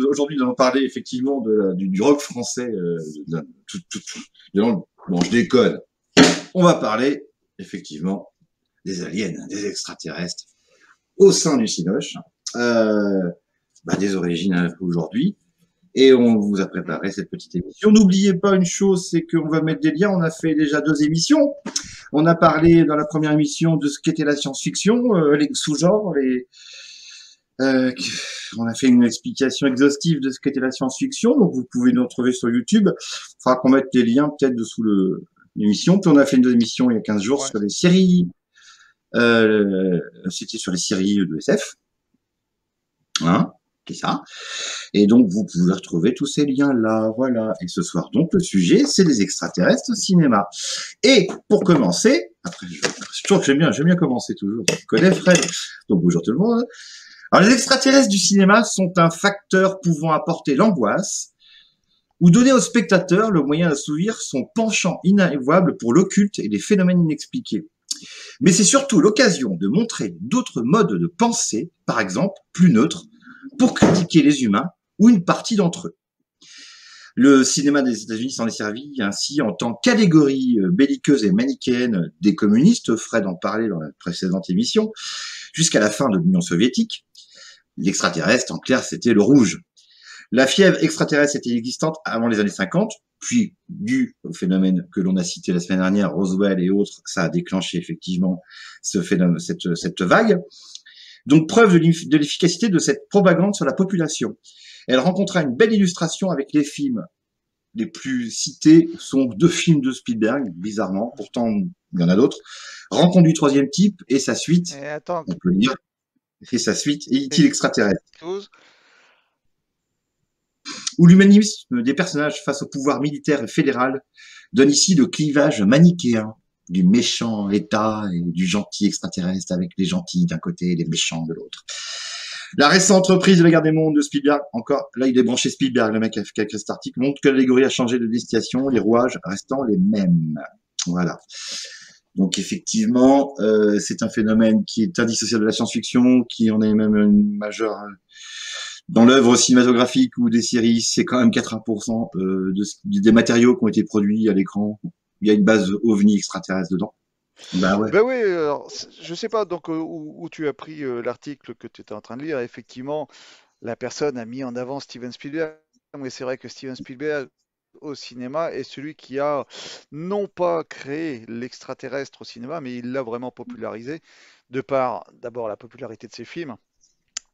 Aujourd'hui, nous allons parler effectivement du rock français. Bon, je déconne. On va parler effectivement des aliens, des extraterrestres au sein du Cinoche, des origines aujourd'hui. Et on vous a préparé cette petite émission. N'oubliez pas une chose, c'est qu'on va mettre des liens. On a fait déjà 2 émissions. On a parlé dans la première émission de ce qu'était la science-fiction, les sous-genres, on a fait une explication exhaustive de ce qu'était la science-fiction. Donc vous pouvez nous retrouver sur YouTube. Il faudra qu'on mette les liens peut-être dessous l'émission. Puis on a fait une émission il y a 15 jours sur les séries. C'était sur les séries de SF. Hein, c'est ça. Et donc, vous pouvez retrouver tous ces liens-là, voilà. Et ce soir, donc, le sujet, c'est les extraterrestres au cinéma. Et pour commencer, après, je trouve que j'aime bien commencer toujours. Je connais Fred. Donc, bonjour tout le monde. Alors, les extraterrestres du cinéma sont un facteur pouvant apporter l'angoisse ou donner au spectateur le moyen d'assouvir son penchant inavouable pour l'occulte et les phénomènes inexpliqués. Mais c'est surtout l'occasion de montrer d'autres modes de pensée, par exemple, plus neutres, pour critiquer les humains ou une partie d'entre eux. Le cinéma des États-Unis s'en est servi ainsi en tant qu'allégorie belliqueuse et manichéenne des communistes, Fred en parlait dans la précédente émission, jusqu'à la fin de l'Union soviétique. L'extraterrestre, en clair, c'était le rouge. La fièvre extraterrestre était existante avant les années 50, puis, dû au phénomène que l'on a cité la semaine dernière, Roswell et autres, ça a déclenché effectivement ce phénomène, cette vague. Donc, preuve de l'efficacité de cette propagande sur la population. Elle rencontra une belle illustration avec les films. Les plus cités sont 2 films de Spielberg, bizarrement, pourtant il y en a d'autres. Rencontre du troisième type et sa suite, on peut le dire, et sa suite, est-il extraterrestre? Où l'humanisme des personnages face au pouvoir militaire et fédéral donne ici le clivage manichéen du méchant État et du gentil extraterrestre avec les gentils d'un côté et les méchants de l'autre. La récente reprise de la guerre des mondes de Spielberg, encore, là il est branché Spielberg, le mec qui a écrit cet article, montre que l'allégorie a changé de destination, les rouages restant les mêmes. Voilà. Donc effectivement, c'est un phénomène qui est indissociable de la science-fiction, qui en est même une majeure... Dans l'œuvre cinématographique ou des séries, c'est quand même 80% des matériaux qui ont été produits à l'écran. Il y a une base ovni extraterrestre dedans. Bah ouais. Ben oui, alors, je sais pas donc où tu as pris l'article que tu étais en train de lire. Effectivement, la personne a mis en avant Steven Spielberg, mais c'est vrai que Steven Spielberg au cinéma est celui qui a non pas créé l'extraterrestre au cinéma, mais il l'a vraiment popularisé de par d'abord la popularité de ses films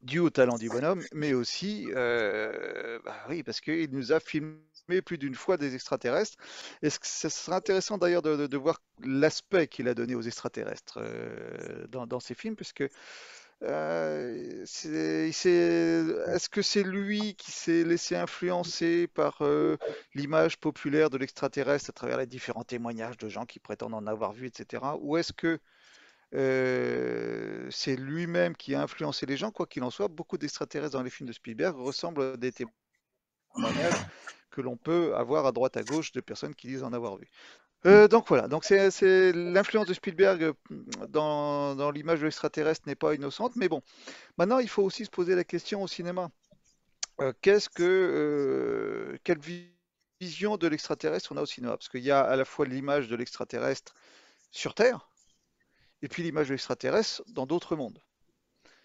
dû au talent du bonhomme, mais aussi, oui, parce qu'il nous a filmé plus d'une fois des extraterrestres. Et ce serait intéressant d'ailleurs de voir l'aspect qu'il a donné aux extraterrestres dans ses films, puisque est-ce que c'est lui qui s'est laissé influencer par l'image populaire de l'extraterrestre à travers les différents témoignages de gens qui prétendent en avoir vu, etc. Ou est-ce que c'est lui-même qui a influencé les gens? Quoi qu'il en soit, beaucoup d'extraterrestres dans les films de Spielberg ressemblent à des témoignages que l'on peut avoir à droite à gauche de personnes qui disent en avoir vu. Donc voilà, donc c'est l'influence de Spielberg dans l'image de l'extraterrestre n'est pas innocente, mais bon, maintenant il faut aussi se poser la question au cinéma. Quelle vision de l'extraterrestre on a au cinéma? Parce qu'il y a à la fois l'image de l'extraterrestre sur Terre, et puis l'image de l'extraterrestre dans d'autres mondes.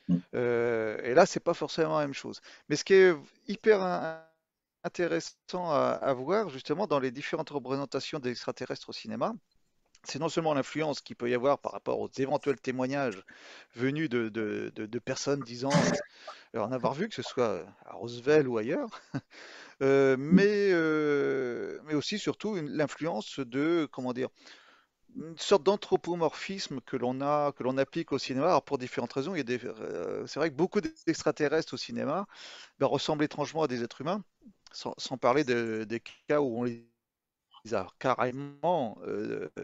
Et là, c'est pas forcément la même chose. Mais ce qui est hyper intéressant à voir, justement, dans les différentes représentations des extraterrestres au cinéma, c'est non seulement l'influence qu'il peut y avoir par rapport aux éventuels témoignages venus de personnes disant en avoir vu, que ce soit à Roswell ou ailleurs, mais aussi, surtout, l'influence de, comment dire, une sorte d'anthropomorphisme que l'on applique au cinéma, alors pour différentes raisons. C'est vrai que beaucoup d'extraterrestres au cinéma ressemblent étrangement à des êtres humains, sans parler des cas où on les a carrément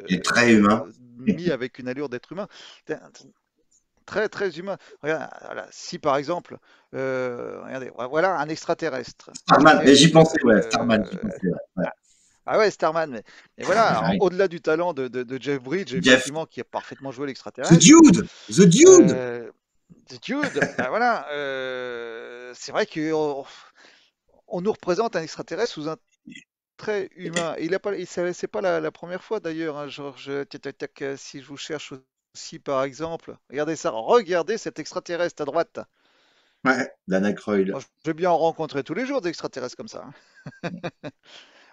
Il est très humain. mis avec une allure d'être humain. Très, très humain. Regarde, voilà, si par exemple, regardez, voilà un extraterrestre. Starman, Ok. et j'y pensais, ouais, Starman, j'y pensais, ouais. Ah ouais, Starman, mais voilà, Ouais. au-delà du talent de Jeff Bridges, Jeff, effectivement, qui a parfaitement joué The l'extraterrestre, Dude, The Dude. The Dude, bah voilà, c'est vrai qu'on on nous représente un extraterrestre sous un trait humain. Et il a pas, c'est pas la première fois d'ailleurs, hein, tac, tac, tac, si je vous cherche aussi par exemple, regardez ça, regardez cet extraterrestre à droite. Ouais, Dan Aykroyd. Moi, je vais bien en rencontrer tous les jours d'extraterrestres comme ça, hein.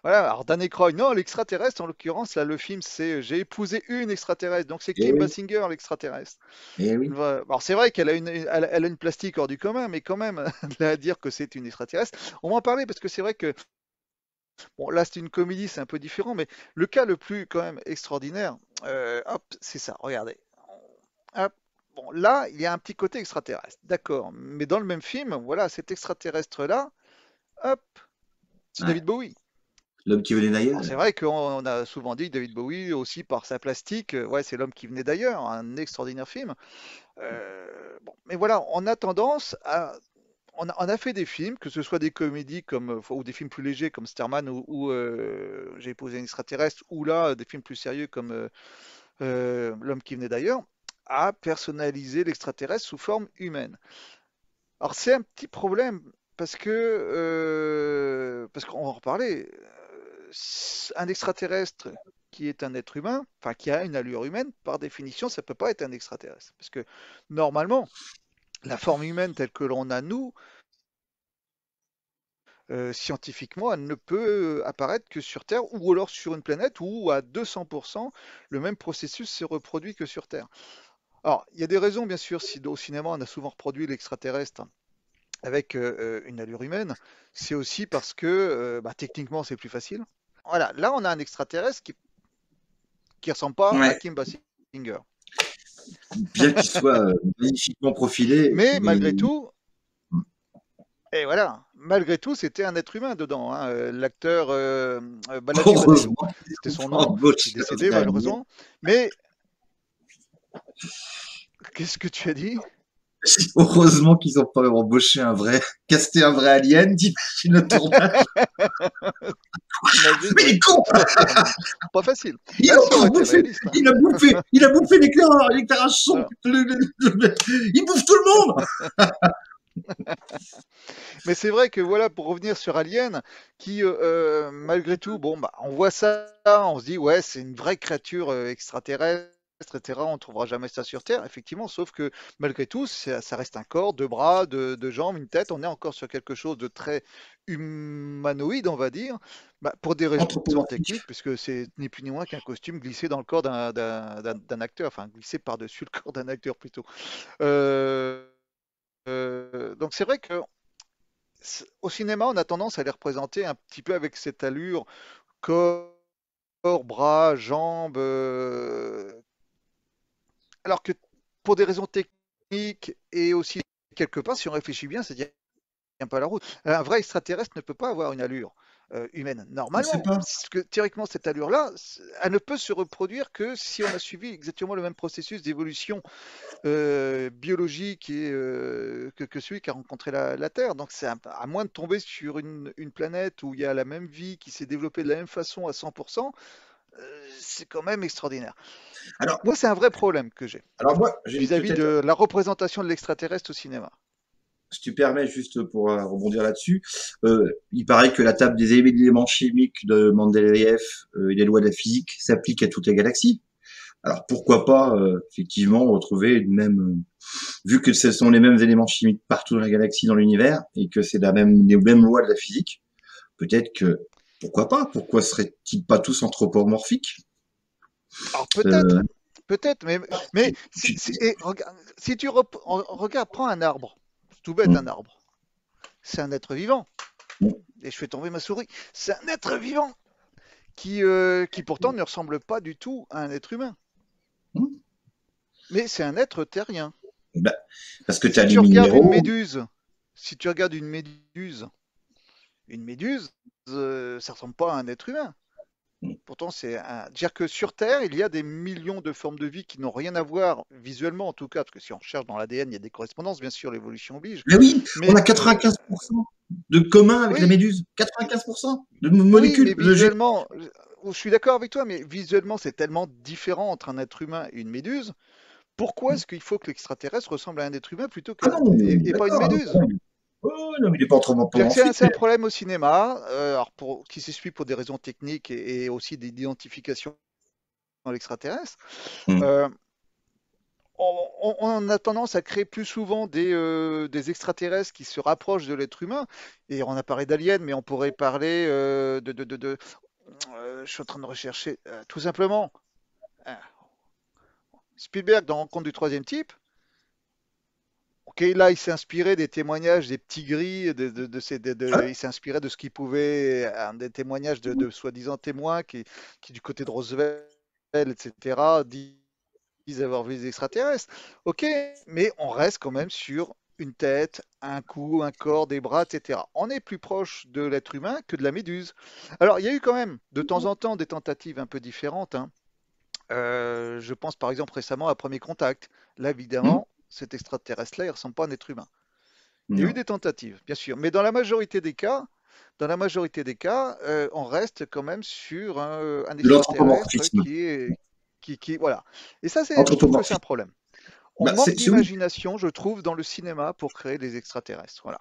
Voilà, alors Dan Aykroyd, non, l'extraterrestre, en l'occurrence, là, le film, c'est J'ai épousé une extraterrestre, donc c'est Eh Kim oui, Basinger, l'extraterrestre. eh oui. Alors c'est vrai qu'elle a elle a une plastique hors du commun, mais quand même, de là à dire que c'est une extraterrestre, on va en parler parce que c'est vrai que, bon, là, c'est une comédie, c'est un peu différent, mais le cas le plus, quand même, extraordinaire, hop, c'est ça, regardez. Hop. Bon, là, il y a un petit côté extraterrestre, d'accord, mais dans le même film, voilà, cet extraterrestre-là, hop, c'est Ouais. David Bowie. L'homme qui venait Alors d'ailleurs. c'est vrai qu'on a souvent dit que David Bowie, aussi par sa plastique, ouais, c'est l'homme qui venait d'ailleurs, un extraordinaire film. Bon, mais voilà, on a tendance à, on a fait des films, que ce soit des comédies comme, ou des films plus légers comme Starman ou J'ai épousé un extraterrestre, ou là des films plus sérieux comme L'homme qui venait d'ailleurs, à personnaliser l'extraterrestre sous forme humaine. Alors c'est un petit problème parce qu'on va en reparler. Un extraterrestre qui est un être humain, enfin qui a une allure humaine, par définition, ça peut pas être un extraterrestre, parce que normalement, la forme humaine telle que l'on a nous, scientifiquement, elle ne peut apparaître que sur Terre ou alors sur une planète où à 200% le même processus se reproduit que sur Terre. Alors, il y a des raisons, bien sûr, si au cinéma on a souvent reproduit l'extraterrestre avec une allure humaine, c'est aussi parce que bah, techniquement c'est plus facile. Voilà, là on a un extraterrestre qui ressemble pas à Ouais. Kim Basinger. Bien qu'il soit magnifiquement profilé, Mais mais malgré tout, et voilà, malgré tout, c'était un être humain dedans, hein. L'acteur Balaji Banejo, heureusement qu'ils c'était ont son pas nom, qui est embauché un décédé vrai alien. malheureusement. Mais qu'est-ce que tu as dit? Heureusement qu'ils ont pas embauché un vrai, casté un vrai alien, t'imagines le tournage. T'imagines, Mais il ouais, est con! ça aurait été pas facile. Il Là, a ça aurait encore été bouffé! réaliste, hein. Il a bouffé l'éclairage son! Voilà. Il bouffe tout le monde! Mais c'est vrai que voilà, pour revenir sur Alien, qui malgré tout, bon bah on voit ça, on se dit ouais, c'est une vraie créature extraterrestre, etc. On trouvera jamais ça sur Terre, effectivement, sauf que malgré tout, ça reste un corps, deux bras, deux jambes, une tête. On est encore sur quelque chose de très humanoïde, on va dire, bah, pour des raisons Anthropomorphique. techniques, puisque c'est ni plus ni moins qu'un costume glissé dans le corps d'un acteur, enfin glissé par-dessus le corps d'un acteur plutôt. Euh, donc c'est vrai que au cinéma, on a tendance à les représenter un petit peu avec cette allure, corps, bras, jambes, alors que pour des raisons techniques et aussi quelque part, si on réfléchit bien, ça tient pas la route. Un vrai extraterrestre ne peut pas avoir une allure humaine, On sait normalement, pas. parce que théoriquement, cette allure-là, elle ne peut se reproduire que si on a suivi exactement le même processus d'évolution biologique que celui qui a rencontré la Terre. Donc c'est à moins de tomber sur une planète où il y a la même vie qui s'est développée de la même façon à 100%, c'est quand même extraordinaire. Alors, Moi, c'est un vrai problème que j'ai alors moi, j'ai vis-à-vis peut-être, de la représentation de l'extraterrestre au cinéma. si tu permets, juste pour rebondir là-dessus, il paraît que la table des éléments chimiques de Mendeleïev et les lois de la physique s'appliquent à toutes les galaxies. Alors pourquoi pas, effectivement, retrouver une même, vu que ce sont les mêmes éléments chimiques partout dans la galaxie, dans l'univers, et que c'est les mêmes lois de la physique, peut-être que, pourquoi pas, pourquoi seraient-ils pas tous anthropomorphiques? Alors euh, peut-être, mais tu, tu- si tu regardes, prends un arbre, c'est tout bête un hum, arbre, c'est un être vivant, hum, et je fais tomber ma souris, c'est un être vivant qui pourtant ne ressemble pas du tout à un être humain. hum. Mais c'est un être terrien. Bah, parce que tu as Si les tu regardes minéraux. si tu regardes une méduse, ça ressemble pas à un être humain. Pourtant, dire que sur Terre, il y a des millions de formes de vie qui n'ont rien à voir visuellement, en tout cas, parce que si on recherche dans l'ADN, il y a des correspondances, bien sûr, l'évolution oblige. Mais oui, on Mais a 95% de commun avec la oui, méduse. 95% de oui, mais molécules de G. visuellement, je suis d'accord avec toi, mais visuellement, c'est tellement différent entre un être humain et une méduse. Pourquoi est-ce qu'il faut que l'extraterrestre ressemble à un être humain plutôt Ah qu'un non, mais on est et pas une d'accord. méduse? Oh, non, mais il est pas C'est-à-dire que anthropomorphique, c'est un mais problème au cinéma, alors qui s'explique pour des raisons techniques et aussi d'identification dans l'extraterrestre. hmm. Euh, on a tendance à créer plus souvent des extraterrestres qui se rapprochent de l'être humain. Et on a parlé d'aliens, mais on pourrait parler je suis en train de rechercher tout simplement euh, Spielberg dans Rencontre du troisième type. Ok, là, il s'est inspiré des témoignages des petits gris, il s'est inspiré de ce qu'il pouvait, des témoignages de soi-disant témoins qui, du côté de Roosevelt, etc., disent avoir vu des extraterrestres. Ok, mais on reste quand même sur une tête, un cou, un corps, des bras, etc. On est plus proche de l'être humain que de la méduse. Alors, il y a eu quand même de temps en temps des tentatives un peu différentes, hein. Je pense par exemple récemment à Premier Contact. Là, Hmm. évidemment, cet extraterrestre-là, il ressemble pas à un être humain. Il y a eu Non. des tentatives, bien sûr, mais dans la majorité des cas, on reste quand même sur un De extraterrestre l'anthropomorphisme. voilà. Et ça, je trouve que c'est un Anthropomorphisme. problème. On Bah, manque oui. d'imagination, je trouve, dans le cinéma pour créer des extraterrestres. Voilà,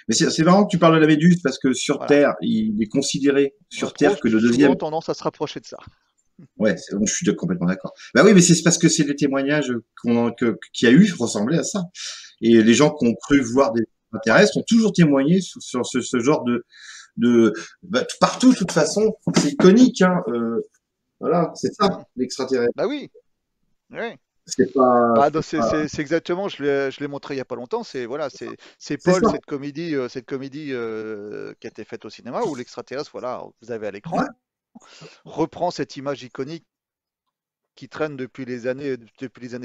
Mais c'est marrant que tu parles de la Méduse parce que sur voilà. Terre, il est considéré On a sur trop Terre que le deuxième. souvent tendance à se rapprocher de ça. Ouais, je suis complètement d'accord. Bah oui, mais c'est parce que c'est les témoignages qu'il y a eu ressemblaient à ça. Et les gens qui ont cru voir des extraterrestres ont toujours témoigné sur ce genre de partout de toute façon. C'est iconique, hein. Voilà, c'est ça Hmm. l'extraterrestre. Bah oui, oui. C'est pas, Bah, c'est pas, c'est exactement, je l'ai montré il y a pas longtemps. C'est voilà, c'est c'est Paul, ça. cette comédie qui a été faite au cinéma où l'extraterrestre, voilà, vous avez à l'écran, reprend cette image iconique qui traîne depuis les années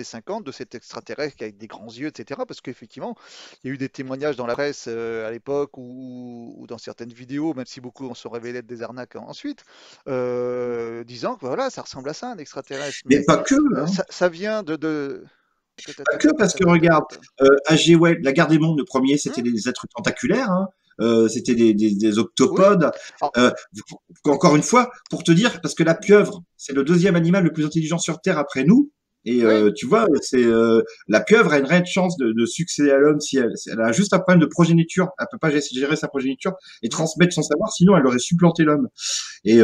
50 de cet extraterrestre avec des grands yeux, etc. Parce qu'effectivement, il y a eu des témoignages dans la presse à l'époque ou dans certaines vidéos, même si beaucoup en sont révélés être des arnaques ensuite, disant que voilà, ça ressemble à ça, un extraterrestre. Mais Mais pas que, hein. ça vient de. Pas que parce que regarde, H.G. Wells, La Guerre des Mondes, le premier, c'était Hmm. des êtres tentaculaires, hein. C'était des Oui. octopodes. Alors, Euh, Encore une fois, pour te dire, parce que la pieuvre, c'est le deuxième animal le plus intelligent sur Terre après nous. Et oui. tu vois, c'est la pieuvre a une réelle chance de succéder à l'homme si elle a juste un problème de progéniture. Elle peut pas gérer sa progéniture et Hmm. transmettre son savoir, sinon elle aurait supplanté l'homme. Et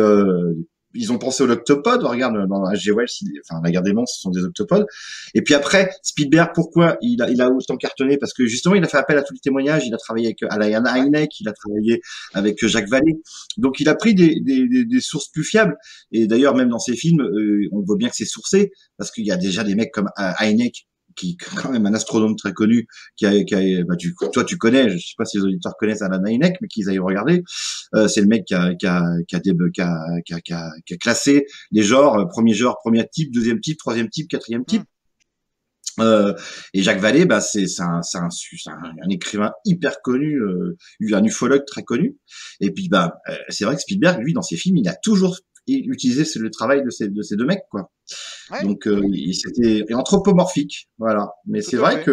ils ont pensé aux octopodes. Regarde, dans H.G. Wells, enfin, la guerre des monstres, ce sont des octopodes. Et puis après, Spielberg, pourquoi il a autant cartonné? Parce que justement, il a fait appel à tous les témoignages. Il a travaillé avec Alain Ouais. Hynek, il a travaillé avec Jacques Vallée. Donc, il a pris des sources plus fiables. Et d'ailleurs, même dans ses films, on voit bien que c'est sourcé, parce qu'il y a déjà des mecs comme Hynek, qui est quand même un astronome très connu, bah, toi tu connais, je sais pas si les auditeurs connaissent Alan Hynek, mais qu'ils aillent regarder. C'est le mec qui a classé les genres, premier type, deuxième type, troisième type, quatrième Hmm. type. Euh, et Jacques Vallée, bah, c'est un écrivain hyper connu, un ufologue très connu. Et puis, bah, c'est vrai que Spielberg, lui, dans ses films, il a toujours utilisé le travail de ces deux mecs, quoi. Ouais. Donc, Oui. c'était anthropomorphique, voilà. Mais Tout c'est à vrai fait. que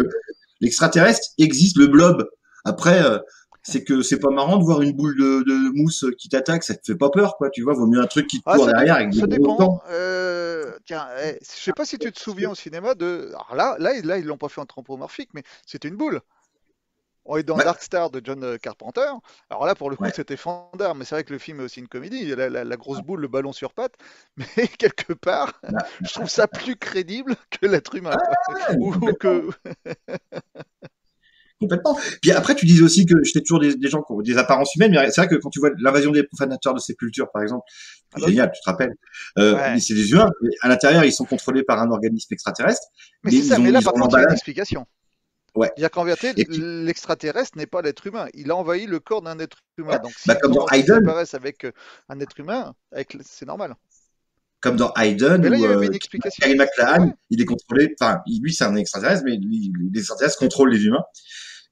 l'extraterrestre existe, le blob. Après, c'est que c'est pas marrant de voir une boule de mousse qui t'attaque, ça te fait pas peur, quoi. Tu vois, vaut mieux un truc qui te Ah, court ça derrière dépend, avec des ça gros dépend. dents. Tiens, je sais pas si tu te souviens au cinéma de. Alors là, ils l'ont pas fait anthropomorphique, mais c'était une boule. On est dans Ouais, Dark Star de John Carpenter. Alors là, pour le coup, ouais. c'était fandard, mais c'est vrai que le film est aussi une comédie. Il y a la grosse boule, le ballon sur pattes, mais quelque part, Bah, je trouve ça plus crédible que l'être humain, quoi. ouais, Ou complètement. que. Complètement. Puis après, tu disais aussi que j'étais toujours des gens qui ont des apparences humaines, mais c'est vrai que quand tu vois l'invasion des profanateurs de sépultures, par exemple, Ah c'est bah oui. génial, tu te rappelles. Ouais. C'est des humains, mais à l'intérieur, ils sont contrôlés par un organisme extraterrestre, Mais mais c'est ça. ils ont, Mais là, ils par ont contre, il y a une l'emballage. explication. Ouais. C'est-à-dire qu'en vérité, Et puis, l'extraterrestre n'est pas l'être humain. Il a envahi le corps d'un être ouais, humain. Donc, bah, s'ils apparaissent avec un être humain, c'est normal. comme dans Hayden, Mais là, il où y a une explication. Kyle MacLachlan, Ouais. il est contrôlé, enfin, lui, c'est un extraterrestre, mais les extraterrestres contrôlent les humains.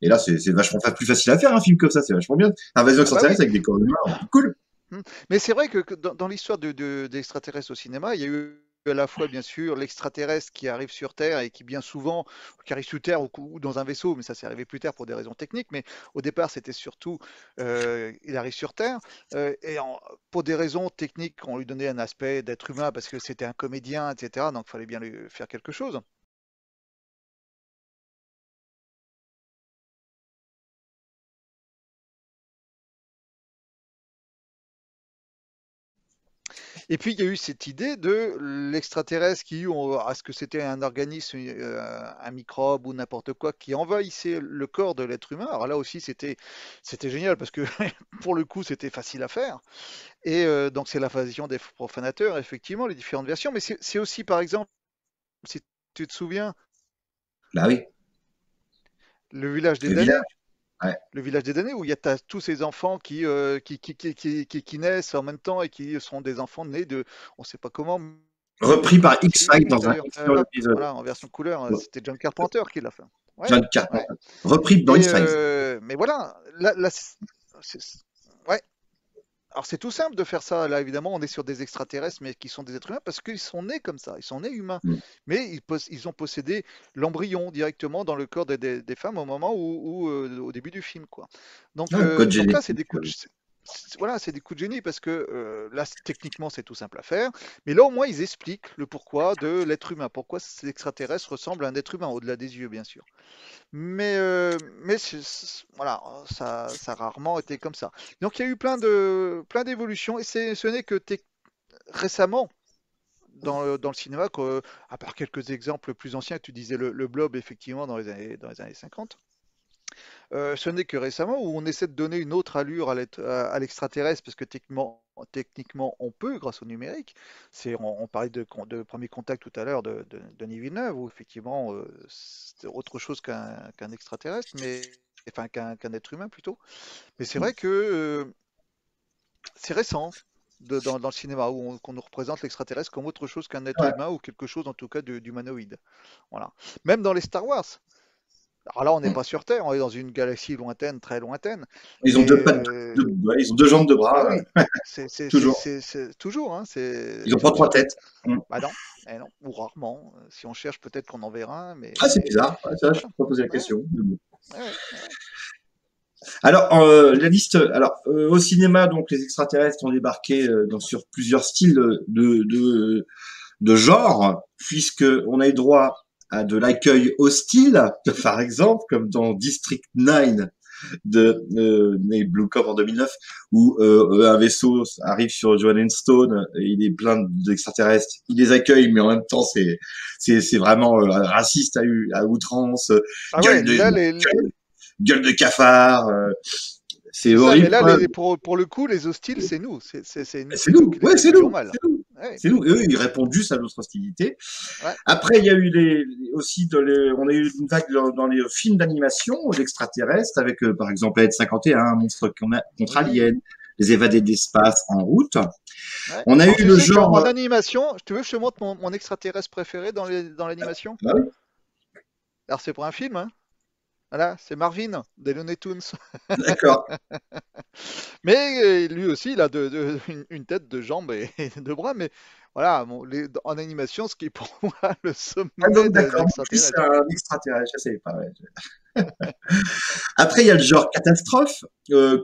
Et là, c'est vachement plus facile à faire, un film comme ça, c'est vachement bien. Invasion Ah bah oui. extraterrestre avec des corps humains, cool. Hmm. Mais c'est vrai que dans l'histoire d'extraterrestres au cinéma, il y a eu à la fois, bien sûr, l'extraterrestre qui arrive sur Terre et qui, bien souvent, qui arrive sur Terre ou dans un vaisseau, mais ça s'est arrivé plus tard pour des raisons techniques. Mais au départ, c'était surtout, il arrive sur Terre pour des raisons techniques, on lui donnait un aspect d'être humain parce que c'était un comédien, etc. Donc, il fallait bien lui faire quelque chose. Et puis il y a eu cette idée de l'extraterrestre est-ce que c'était un organisme, un microbe ou n'importe quoi qui envahissait le corps de l'être humain. Alors là aussi c'était génial parce que pour le coup c'était facile à faire. Et donc c'est l'invasion des profanateurs, effectivement, les différentes versions. Mais c'est aussi par exemple, si tu te souviens, Bah oui, le village des le village, damnés. ouais. Le village des damnés où t'as tous ces enfants qui naissent en même temps et qui sont des enfants nés de, on sait pas comment, mais de Repris par X-Files costumes dans un d'ailleurs. excellent épisode. Voilà, en version couleur, c'était John Carpenter qui l'a fait. Ouais, John ouais. Carpenter. Repris dans Et X-Files. mais voilà, là, ouais. Alors c'est tout simple de faire ça. Là, évidemment, on est sur des extraterrestres, mais qui sont des êtres humains parce qu'ils sont nés comme ça. Ils sont nés humains, Mm. mais ils ont possédé l'embryon directement dans le corps des femmes au moment au début du film, quoi. Ouais, code Donc là, c'est génétique. des coups de, voilà, c'est des coups de génie parce que là, techniquement, c'est tout simple à faire. Mais là, au moins, ils expliquent le pourquoi de l'être humain, pourquoi ces extraterrestres ressemblent à un être humain, au-delà des yeux, bien sûr. Mais voilà, ça a rarement été comme ça. Donc il y a eu plein d'évolutions et ce n'est que récemment dans le cinéma, à part quelques exemples plus anciens, tu disais le Blob effectivement dans les années 50. Ce n'est que récemment où on essaie de donner une autre allure à l'extraterrestre, parce que techniquement, on peut grâce au numérique. On parlait de Premier Contact tout à l'heure de Denis Villeneuve, où effectivement c'est autre chose qu'un extraterrestre, enfin qu'un être humain plutôt. Mais c'est vrai que c'est récent dans le cinéma qu'on nous représente l'extraterrestre comme autre chose qu'un être Ouais. humain ou quelque chose en tout cas d'humanoïde. Voilà. Même dans les Star Wars. Alors là, on n'est Mm. pas sur Terre, on est dans une galaxie lointaine, très lointaine. Ils ont Mais deux pattes, ouais, ils ont deux jambes, deux bah bras, oui, toujours. c'est toujours, hein, Ils ont pas trois têtes. Mm. bah non, eh non, ou rarement. Si on cherche, peut-être qu'on en verra un, Ah, c'est mais bizarre. Ouais, ça, je voilà. peux pas poser la Ouais, question. Mais bon. ouais, ouais, ouais. Alors, la liste. Alors, au cinéma, donc les extraterrestres ont débarqué sur plusieurs styles de genre, puisque on a eu droit à de l'accueil hostile, par exemple, comme dans District 9 de Blue Cop en 2009, où un vaisseau arrive sur Johannesstone, et il est plein d'extraterrestres, il les accueille, mais en même temps c'est vraiment raciste à outrance, Ah ouais, gueule de là, gueule de cafard, c'est c'est ça, mais horrible, là, quoi. pour le coup, les hostiles, c'est nous. C'est C'est nous qui nous, les ouais, fait c'est toujours nous, mal. c'est nous. Ouais, C'est nous. Et eux, ils répondent juste à notre hostilité. ouais. Après, il y a eu aussi on a eu une vague dans les films d'animation d'extraterrestres avec, par exemple, Aide 51, un monstre contre Oui, Alien, Les évadés de l'espace en route. ouais. On a Alors eu tu le sais qu'en genre, animation, tu veux que je te montre mon extraterrestre préféré dans l'animation? bah oui, Alors c'est pour un film, hein. Voilà, c'est Marvin des Looney Tunes. d'accord. Mais lui aussi, il a une tête, de jambes et de bras. Mais voilà, bon, en animation, ce qui est pour moi le Ah sommet donc, d'accord. Lui, c'est d'extraterrestre. un extraterrestre, je savais pas. Ouais. Après, il y a le genre catastrophe,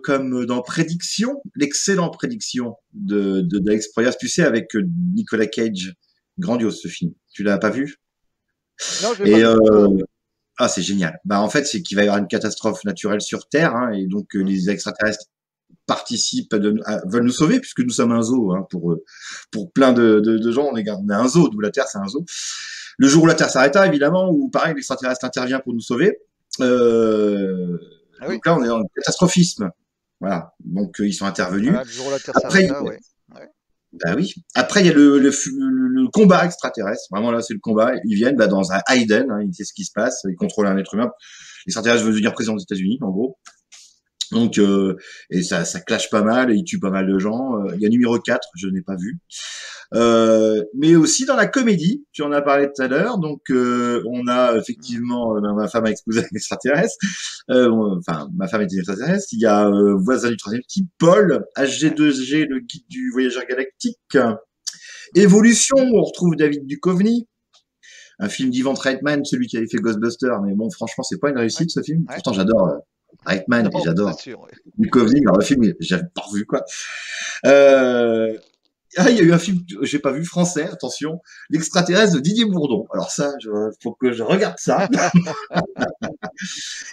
comme dans Prédiction, l'excellent Prédiction d'Alex Proyas, tu sais, avec Nicolas Cage. Grandiose ce film. Tu l'as pas vu? Non, je l'ai pas Et vu. Non. ah, c'est génial. Bah en fait, c'est qu'il va y avoir une catastrophe naturelle sur Terre, hein, et donc Hmm. les extraterrestres participent, veulent nous sauver puisque nous sommes un zoo, hein, pour plein de gens. On est un zoo, d'où la Terre, c'est un zoo. Le jour où la Terre s'arrêta, évidemment, où pareil, l'extraterrestre intervient pour nous sauver. Euh, Ah oui, donc là, on est dans le catastrophisme. Voilà. Donc ils sont intervenus. voilà, le jour où la Terre Après, s'arrêta, ouais. Ouais. bah oui. Après, il y a le combat extraterrestre. Vraiment, là, c'est le combat. Ils viennent dans un Hayden. Hein, ils savent ce qui se passe. Ils contrôlent un être humain. Les extraterrestres veulent devenir président des États-Unis, en gros. Donc, et ça clash pas mal. Et ils tuent pas mal de gens. Il y a numéro 4, je n'ai pas vu. Mais aussi dans la comédie, tu en as parlé tout à l'heure. Donc, on a Hmm. effectivement ma femme a exposé un extraterrestre. Enfin, ma femme était extraterrestre. Il y a Voisin du troisième type, Paul, Ouais. HG2G, le guide du voyageur galactique. Évolution, on retrouve David Duchovny, un film d'Ivan Reitman, celui qui avait fait Ghostbusters. Mais bon, franchement, c'est pas une Ouais. réussite ce film. Ouais. Pourtant, j'adore Reitman et Non, c'est j'adore sûr. Ouais. Duchovny. Alors le film, j'ai pas revu quoi. Euh, Ah, il y a eu un film que j'ai pas vu français, attention, l'extraterrestre de Didier Bourdon. Alors ça, faut que je regarde ça.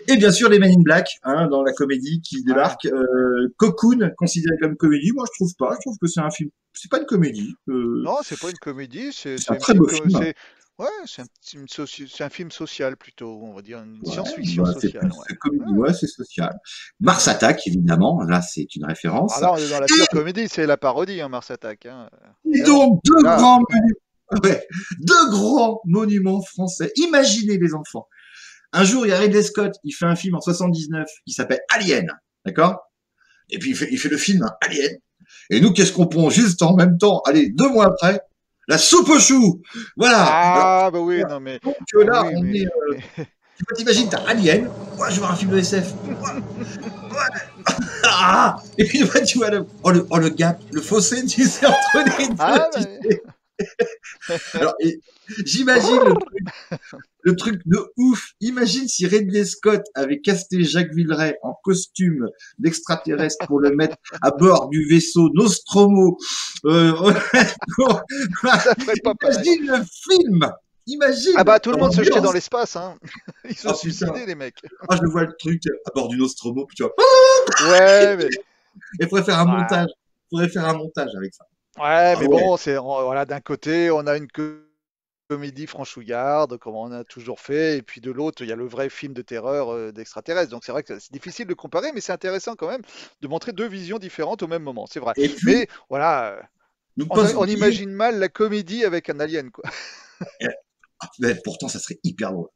Et bien sûr les Men in Black, hein, dans la comédie qui Ouais. débarque. Cocoon, considéré comme comédie, moi je trouve pas. Je trouve que c'est un film, c'est pas une comédie. Non, c'est pas une comédie, C'est un très beau film. ouais, c'est un film social plutôt, on va dire une Ouais, science-fiction bah, sociale, ouais. c'est comédie, Ouais. ouais, c'est social. Mars Ouais. Attack, évidemment, là c'est une Ah référence. là, on est dans la pure comédie, c'est la parodie, hein, Mars Attack, hein, Et évidemment. donc Et là, ouais, deux grands monuments français. Imaginez les enfants. Un jour, il y a Ridley Scott, il fait un film en 79 qui s'appelle Alien, d'accord? Et puis il fait le film hein, Alien. Et nous, qu'est-ce qu'on pond juste en même temps? Allez, 2 mois après, la soupe aux choux. Voilà. Alors ah bah oui, non mais, donc ah là, oui, on est. mais, Tu peux t'imaginer, t'as Alien. Moi, je vois un film de SF. Ah et puis tu vois le gap, le fossé, tu sais, entre les deux. ah Tu bah, sais. Alors, j'imagine le truc de ouf. Imagine si Ridley Scott avait casté Jacques Villeray en costume d'extraterrestre pour le mettre à bord du vaisseau Nostromo. Euh, pour- ça ferait pas pareil. Imagine le film. Ah Imagine bah tout le monde se jetait dans l'ambiance. l'espace, hein. Ils se Oh putain. suicidaient les mecs. Ah, je le vois le truc à bord du Nostromo. Puis tu vois. Ouais, mais, Il faudrait faire un ouais, montage. Il faudrait faire un montage avec ça. ouais, Ah mais ouais. bon, voilà, d'un côté, on a une comédie franchouillarde, comme on a toujours fait, et puis de l'autre, il y a le vrai film de terreur d'extraterrestres. Donc c'est vrai que c'est difficile de comparer, mais c'est intéressant quand même de montrer deux visions différentes au même moment, c'est vrai. Et puis, Mais voilà, ne pas on oublier. imagine mal la comédie avec un alien, quoi. Mais pourtant, ça serait hyper drôle.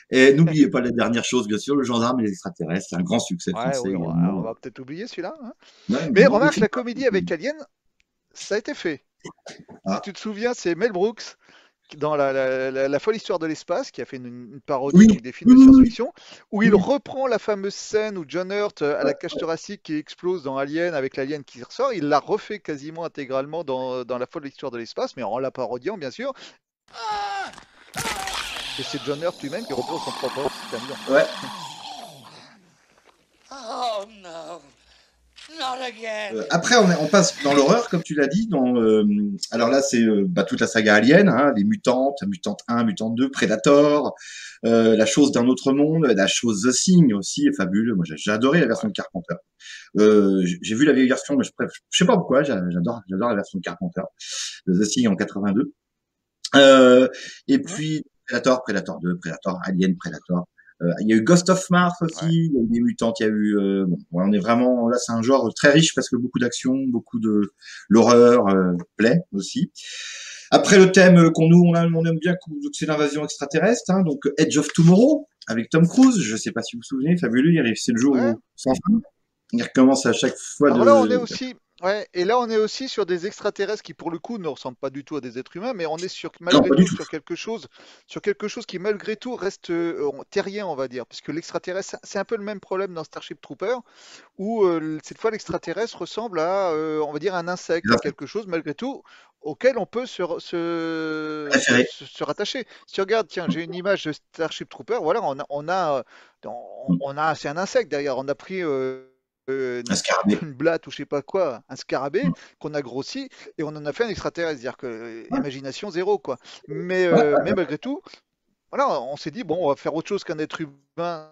Et n'oubliez pas la dernière chose, bien sûr, le gendarme et les extraterrestres. C'est un grand succès Ouais, français oui, on également. va peut-être oublier celui-là, hein. Ouais, Mais non, le remarque, film. la comédie avec Alien, ça a été fait. Si Ah, tu te souviens, c'est Mel Brooks dans la folle histoire de l'espace, qui a fait une parodie oui, donc des films oui, de oui, science-fiction, où il oui. reprend la fameuse scène où John Hurt à la cage thoracique qui explose dans Alien avec l'alien qui ressort, il l'a refait quasiment intégralement dans la folle histoire de l'espace, mais en la parodiant bien sûr. Et c'est John Hurt lui-même qui reprend son propre rôle, c'est amusant. Ouais. Oh no, not again. Après, on passe dans l'horreur, comme tu l'as dit. Alors là, c'est toute la saga Alien, hein, les mutantes, Mutante 1, Mutante 2, Predator, la chose d'un autre monde, la chose The Thing aussi est fabuleux. Moi, j'ai adoré la version Ouais. de Carpenter. J'ai vu la vieille version, mais je sais pas pourquoi, j'adore la version de Carpenter, de The Thing en 82. Et Ouais. puis Predator 2, Predator, Alien, Predator. Il y a eu Ghost of Mars aussi, Ouais. il y a eu des mutantes, il y a eu. Bon, ouais, on est vraiment là, c'est un genre très riche parce que beaucoup d'action, beaucoup de l'horreur plaît aussi. Après le thème on aime bien, c'est l'invasion extraterrestre, hein, donc Edge of Tomorrow avec Tom Cruise. Je sais pas si vous vous souvenez, fabuleux. Il arrive, c'est le jour Ouais. où sans fin. Il recommence à chaque fois Alors là, on est de. aussi, ouais, et là, on est aussi sur des extraterrestres qui, pour le coup, ne ressemblent pas du tout à des êtres humains, mais on est sur, Non, malgré pas du tout tout. sur quelque chose qui, malgré tout, reste terrien, on va dire, puisque l'extraterrestre, c'est un peu le même problème dans Starship Trooper, où cette fois, l'extraterrestre ressemble à, on va dire, un insecte, à quelque chose, malgré tout, auquel on peut Préféré. se rattacher. Si tu regardes, tiens, j'ai une image de Starship Trooper, voilà, c'est un insecte derrière, on a pris Un scarabée. une blatte ou je sais pas quoi, un scarabée qu'on a grossi et on en a fait un extraterrestre. C'est-à-dire que Ouais, imagination zéro, quoi. ouais, Mais malgré tout, voilà, on s'est dit, bon, on va faire autre chose qu'un être humain,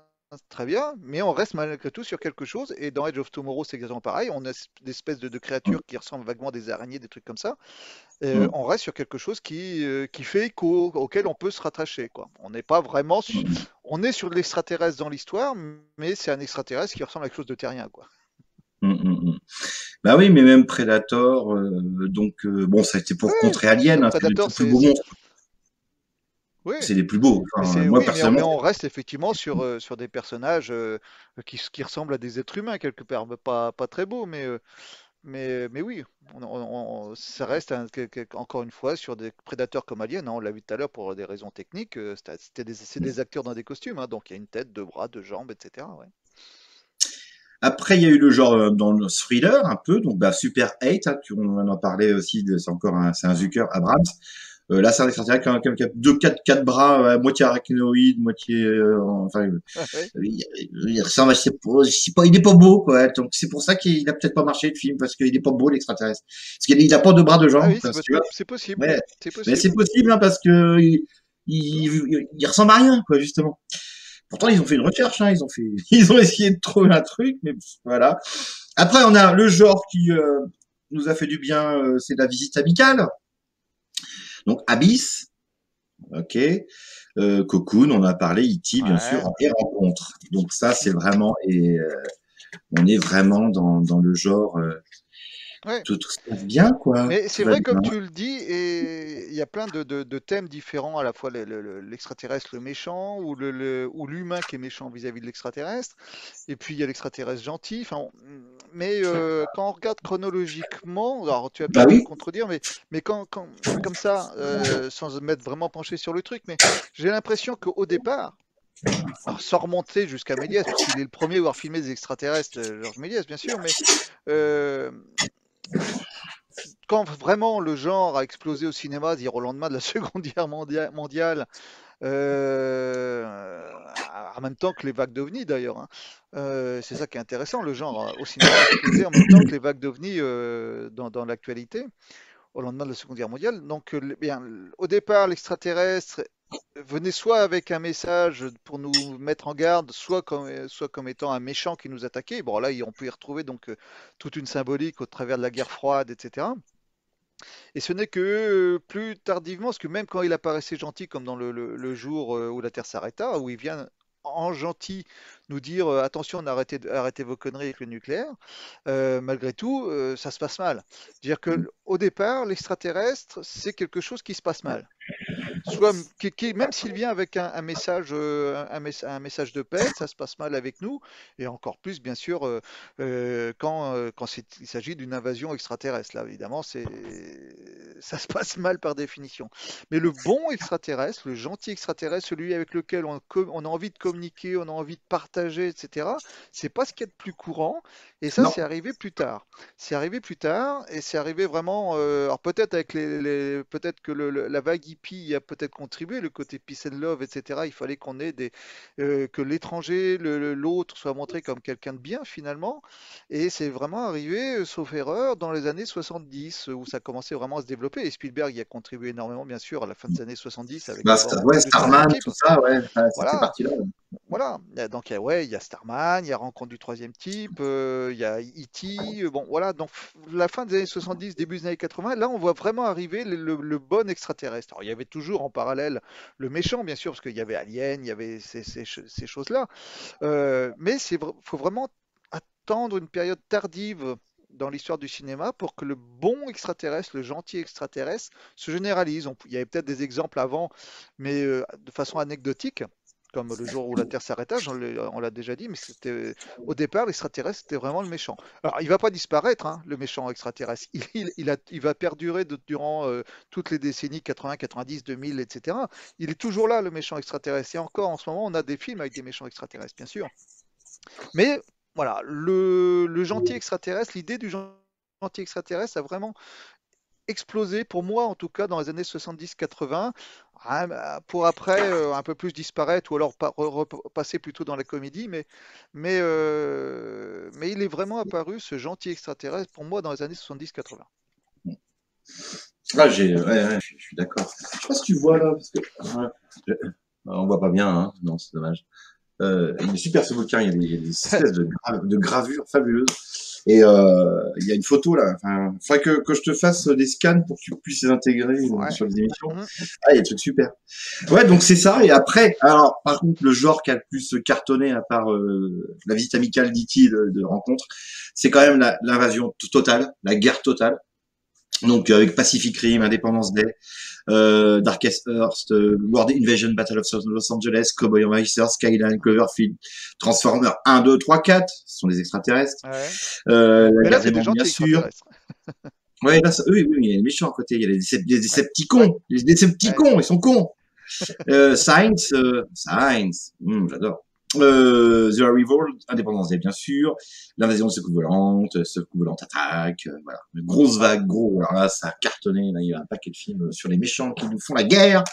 très bien, mais on reste malgré tout sur quelque chose. Et dans Edge of Tomorrow, c'est exactement pareil. On a des espèces de ouais. créatures qui ressemblent vaguement à des araignées, des trucs comme ça. Mm. On reste sur quelque chose qui fait écho, auquel on peut se rattacher, quoi. On n'est pas vraiment. Mm. On est sur de l'extraterrestre dans l'histoire, mais c'est un extraterrestre qui ressemble à quelque chose de terrien, quoi. Mm, mm, mm. Bah oui, mais même Predator, bon, ça a été Oui, pour contrer Alien, hein, c'est les Predator, plus beaux monstres, oui, c'est les plus beaux. mais Enfin, moi mais personnellement, on reste effectivement sur des personnages qui ressemblent à des êtres humains quelque part, mais pas très beaux, mais oui, ça reste encore une fois sur des prédateurs comme Alien, hein, on l'a vu tout à l'heure pour des raisons techniques, c'est des acteurs dans des costumes, hein, donc il y a une tête, deux bras, deux jambes, etc. Ouais. après il y a eu le genre dans le thriller un peu, donc Super 8, hein, on en a parlé aussi, c'est un Zucker Abrams. Là, c'est un extraterrestre qui a quatre bras, moitié arachnoïde, moitié, enfin, Ouais. il ressemble à, je sais pas, il est pas beau, quoi. Donc c'est pour ça qu'il a peut-être pas marché le film, parce qu'il est pas beau l'extraterrestre. Parce qu'il a pas de bras de Ah jambes, oui, quoi, tu vois. c'est possible. Ouais. C'est Mais c'est possible. possible, hein, parce que il ressemble à rien, quoi, justement. Pourtant, ils ont fait une recherche, hein, ils ont essayé de trouver un truc, mais voilà. Après, on a le genre qui nous a fait du bien, c'est la visite amicale. Donc Abyss, ok. Cocoon, on en a parlé, E.T. bien sûr, Ouais. et Rencontre. Donc ça, c'est vraiment, et on est vraiment dans le genre, Ouais. tout se passe bien, quoi. Mais Tout c'est va vrai, comme bien. tu le dis, et il y a plein de thèmes différents, à la fois l'extraterrestre, le méchant, ou l'humain qui est méchant vis-à-vis de l'extraterrestre, et puis il y a l'extraterrestre gentil. Enfin, mais quand on regarde chronologiquement, alors tu vas Bah peut-être me oui. contredire, mais comme ça, sans m'être vraiment penché sur le truc, mais j'ai l'impression qu'au départ, alors sans remonter jusqu'à Méliès, puisqu'il est le premier à avoir filmé des extraterrestres, Georges Méliès, bien sûr, mais euh, quand vraiment le genre a explosé au cinéma, dire au lendemain de la Seconde Guerre mondiale, en même temps que les vagues d'ovnis d'ailleurs, hein. C'est ça qui est intéressant, le genre au cinéma a explosé en même temps que les vagues d'ovnis dans l'actualité, au lendemain de la Seconde Guerre mondiale. Donc, bien, au départ, l'extraterrestre venait soit avec un message pour nous mettre en garde, soit comme étant un méchant qui nous attaquait. Bon, là, on peut y retrouver donc toute une symbolique au travers de la guerre froide, etc. Et ce n'est que plus tardivement, parce que même quand il apparaissait gentil, comme dans le jour où la Terre s'arrêta, où il vient en gentil nous dire attention, arrêtez vos conneries avec le nucléaire, malgré tout, ça se passe mal. C'est-à-dire que au départ, l'extraterrestre, c'est quelque chose qui se passe mal. Soit, même s'il vient avec un message, un message de paix, ça se passe mal avec nous, et encore plus, bien sûr, quand il s'agit d'une invasion extraterrestre. Là, évidemment, ça se passe mal par définition. Mais le bon extraterrestre, le gentil extraterrestre, celui avec lequel on a envie de communiquer, on a envie de partager, etc., c'est pas ce qu'il y a de plus courant, et ça, Non. c'est arrivé plus tard. C'est arrivé plus tard, et c'est arrivé vraiment. Alors peut-être avec peut-être que la vague hippie y a peut-être contribué, le côté peace and love, etc. Il fallait qu'on ait que l'étranger, l'autre soit montré comme quelqu'un de bien finalement. Et c'est vraiment arrivé, sauf erreur, dans les années 70, où ça commençait vraiment à se développer. Et Spielberg y a contribué énormément, bien sûr, à la fin des années 70, avec Bah, d'abord ouais, Rencontre du troisième Starman, type. tout ça, ouais, c'est ces Voilà. parties-là. Voilà, donc ouais, il y a Starman, il y a Rencontre du troisième type, il y a E.T., bon voilà, donc la fin des années 70, début des années 80, là on voit vraiment arriver le bon extraterrestre. Alors il y avait toujours en parallèle le méchant, bien sûr, parce qu'il y avait Alien, il y avait ces choses-là, mais faut vraiment attendre une période tardive dans l'histoire du cinéma pour que le bon extraterrestre, le gentil extraterrestre, se généralise. Il y avait peut-être des exemples avant, mais de façon anecdotique, comme le jour où la Terre s'arrêta, on l'a déjà dit, mais au départ, l'extraterrestre, c'était vraiment le méchant. Alors, il va pas disparaître, hein, le méchant extraterrestre. Il va perdurer durant toutes les décennies 80, 90, 2000, etc. Il est toujours là, le méchant extraterrestre. Et encore, en ce moment, on a des films avec des méchants extraterrestres, bien sûr. Mais voilà, le gentil extraterrestre, l'idée du gentil extraterrestre a vraiment explosé, pour moi en tout cas, dans les années 70-80, pour après un peu plus disparaître ou alors passer plutôt dans la comédie, mais il est vraiment apparu, ce gentil extraterrestre, pour moi, dans les années 70-80. Ah, ouais, je suis d'accord. Je sais pas si tu vois là, parce que on voit pas bien, hein. Non, c'est dommage. Il est super ce bouquin, il y a des espèces de gravures fabuleuses. Et il y a une photo là. Enfin, faudrait que je te fasse des scans pour que tu puisses les intégrer Ouais. sur les émissions. Mhm. Ah, il y a des trucs super. Ouais, donc c'est ça. Et après, alors par contre, le genre qui a le plus cartonné à part la visite amicale d'E.T. de rencontre, c'est quand même l'invasion totale, la guerre totale. Donc avec Pacific Rim, Independence Day, Darkest Earth, World Invasion, Battle of Los Angeles, Cowboy Racers, Skyline, Cloverfield, Transformers 1, 2, 3, 4, ce sont des extraterrestres. Ouais. La Mais là, guerre c'est des des mondes, bien gentils sûr. extraterrestres. Ouais, là, oui, il y a des méchants à côté, il y a des Ouais. Decepticons, les Decepticons, Ouais. ils sont cons. Science, j'adore. The Arrival, Indépendance Day, bien sûr, l'invasion de Secours Volante attaque, voilà. Une grosse vague, gros, alors là, ça a cartonné, là, il y a un paquet de films sur les méchants qui nous font la guerre.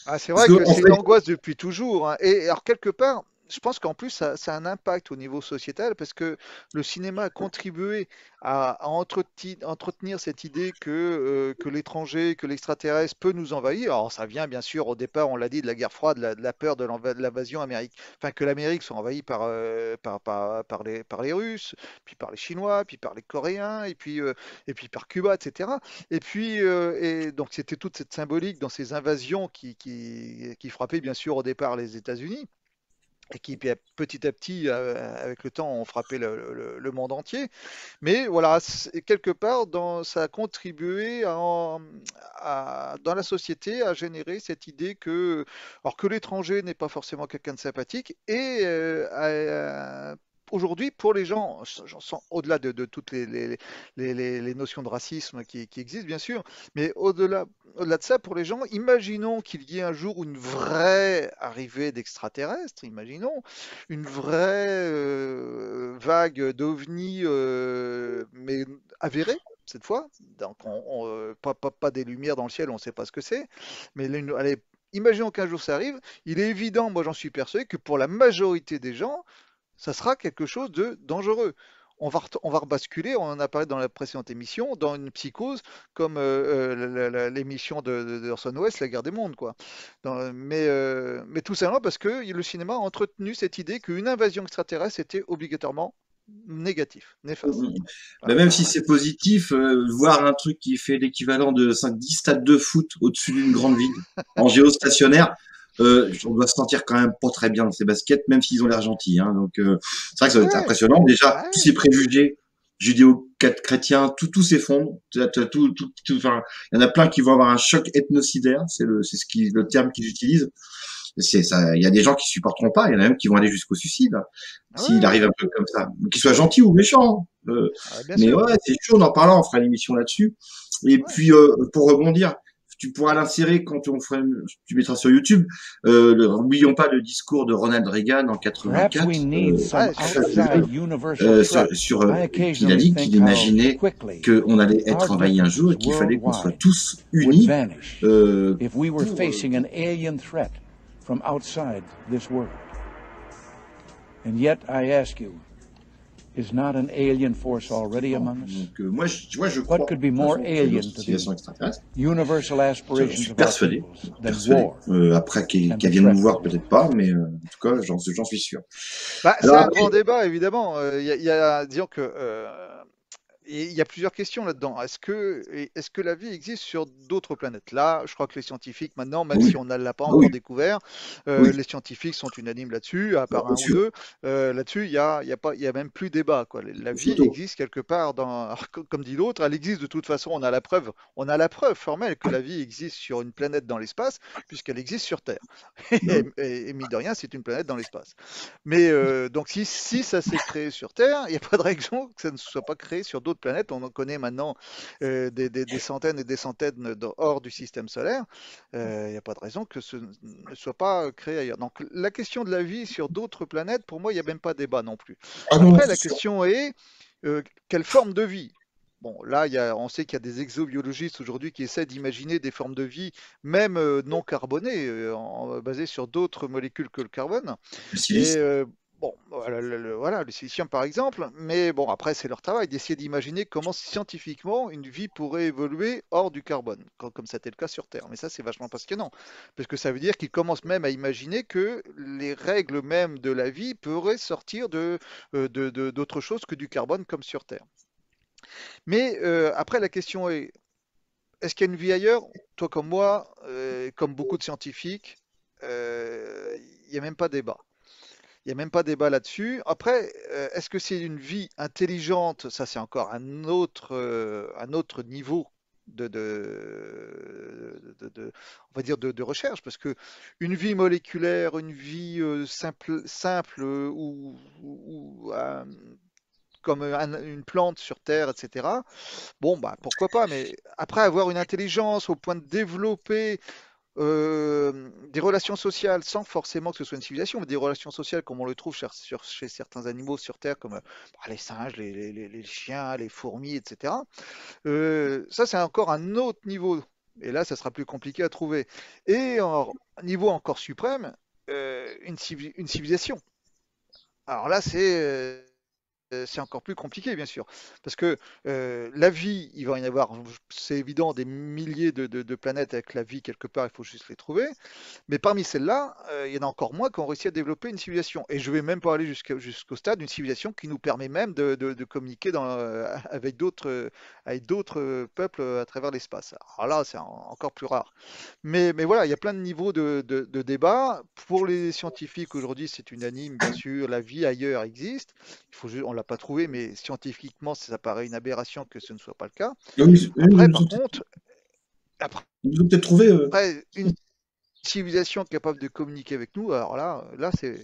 Ah, c'est Parce vrai que, que en c'est une fait, angoisse depuis toujours, hein. Et alors, quelque part, je pense qu'en plus, ça a un impact au niveau sociétal parce que le cinéma a contribué à entretenir cette idée que l'étranger, que l'extraterrestre peut nous envahir. Alors, ça vient bien sûr au départ, on l'a dit, de la guerre froide, de la peur de l'invasion américaine, enfin, que l'Amérique soit envahie par les Russes, puis par les Chinois, puis par les Coréens, et puis par Cuba, etc. Et puis, et donc c'était toute cette symbolique dans ces invasions qui frappaient bien sûr au départ les États-Unis et qui petit à petit, avec le temps, ont frappé le monde entier. Mais voilà, quelque part, ça a contribué dans la société à générer cette idée alors que l'étranger n'est pas forcément quelqu'un de sympathique et aujourd'hui, pour les gens, au-delà de toutes les notions de racisme qui existent, bien sûr, mais au-delà de ça, pour les gens, imaginons qu'il y ait un jour une vraie arrivée d'extraterrestres, imaginons, une vraie vague d'ovnis, mais avérée cette fois. Donc, pas des lumières dans le ciel, on ne sait pas ce que c'est. Mais allez, imaginons qu'un jour ça arrive. Il est évident, moi j'en suis persuadé, que pour la majorité des gens, ça sera quelque chose de dangereux. On va rebasculer, on en a parlé dans la précédente émission, dans une psychose comme l'émission d'Orson Welles, La Guerre des Mondes, quoi. Mais tout simplement parce que le cinéma a entretenu cette idée qu'une invasion extraterrestre était obligatoirement négatif, néfaste. bah, Voilà. même si c'est positif, voir un truc qui fait l'équivalent de 5-10 stades de foot au-dessus d'une grande ville, en géostationnaire, on doit se sentir quand même pas très bien dans ces baskets, même s'ils ont l'air gentils, hein. Donc, c'est vrai que ça doit être Ouais, impressionnant. Déjà, tous ouais, ces préjugés judéo-chrétiens, tout s'effondre. Enfin, il y en a plein qui vont avoir un choc ethnocidaire, c'est le terme qu'ils utilisent. C'est ça, il y a des gens qui supporteront pas, il y en a même qui vont aller jusqu'au suicide, hein, s'il ouais, arrive un peu comme ça, qu'il soit gentil ou méchant. bien Mais sûr. ouais, c'est chaud, on en parlera, on fera une émission là-dessus. Et Ouais. puis pour rebondir, tu pourras l'insérer quand tu mettras sur YouTube. N'oublions pas le discours de Ronald Reagan en Perhaps we 84, need some Ouais, super. outside universal threat. I qu'il a occasionally dit qu'il think how imaginait quickly qu'on allait our être envahi un jour differences et qu'il fallait qu'on soit worldwide tous would unis vanish if we were pour facing an alien threat from outside this world. And yet, I ask you, is not an alien force already among us? Donc moi, je crois What could be de toute more façon, que alien notre to civilisation the extraterrestre. universal Je aspirations suis of our persuadé, peoples than persuadé. war Après and qu'elle the vienne nous threat? voir, peut-être pas, mais en tout cas, j'en suis sûr. Bah, c'est Alors un après, grand débat, évidemment. Disons que et il y a plusieurs questions là-dedans. Est-ce que la vie existe sur d'autres planètes? Là, je crois que les scientifiques, maintenant, même oui, si on ne l'a pas ah oui, encore découvert, oui, les scientifiques sont unanimes là-dessus, à part bien un ou sûr, deux. Là-dessus, il y a même plus débat, quoi. La vie photo. existe quelque part alors, comme dit l'autre, elle existe de toute façon. On a la preuve formelle que la vie existe sur une planète dans l'espace, puisqu'elle existe sur Terre. Non, Et mine de rien, c'est une planète dans l'espace. Mais donc, si ça s'est créé sur Terre, il n'y a pas de raison que ça ne soit pas créé sur d'autres planètes. On en connaît maintenant des centaines et des centaines hors du système solaire. Il n'y a pas de raison que ce ne soit pas créé ailleurs. Donc, la question de la vie sur d'autres planètes, pour moi, il n'y a même pas débat non plus. ah non, Après, c'est la sûr. question est quelle forme de vie? Bon, là, on sait qu'il y a des exobiologistes aujourd'hui qui essaient d'imaginer des formes de vie, même non carbonées, basées sur d'autres molécules que le carbone. Le Et silice, bon, voilà le silicium par exemple, mais bon, après, c'est leur travail d'essayer d'imaginer comment scientifiquement une vie pourrait évoluer hors du carbone, comme c'était le cas sur Terre. Mais ça, c'est vachement passionnant, parce que ça veut dire qu'ils commencent même à imaginer que les règles même de la vie pourraient sortir d'autre chose que du carbone comme sur Terre. Mais après, la question est-ce qu'il y a une vie ailleurs? Toi comme moi, comme beaucoup de scientifiques, il n'y a même pas débat. Il n'y a même pas débat là-dessus. Après, est-ce que c'est une vie intelligente? Ça, c'est encore un autre niveau on va dire de recherche, parce que une vie moléculaire, une vie simple comme une plante sur Terre, etc. Bon, bah pourquoi pas, mais après avoir une intelligence au point de développer des relations sociales sans forcément que ce soit une civilisation, mais des relations sociales comme on le trouve chez certains animaux sur Terre, comme les singes, les chiens, les fourmis, etc. Ça, c'est encore un autre niveau. Et là, ça sera plus compliqué à trouver. Et un niveau encore suprême, une civilisation. Alors là, c'est encore plus compliqué, bien sûr. Parce que la vie, il va y en avoir, c'est évident, des milliers de planètes avec la vie quelque part, il faut juste les trouver. Mais parmi celles-là, il y en a encore moins qui ont réussi à développer une civilisation. Et je vais même pas aller jusqu'au stade d'une civilisation qui nous permet même de communiquer avec d'autres peuples à travers l'espace. Alors là, c'est encore plus rare. Mais voilà, il y a plein de niveaux de débat. Pour les scientifiques, aujourd'hui, c'est unanime, bien sûr, la vie ailleurs existe. On ne l'a pas trouvé, mais scientifiquement, ça paraît une aberration que ce ne soit pas le cas. Après, par contre, ils nous ont peut-être trouvé. après, une civilisation capable de communiquer avec nous, alors là c'est.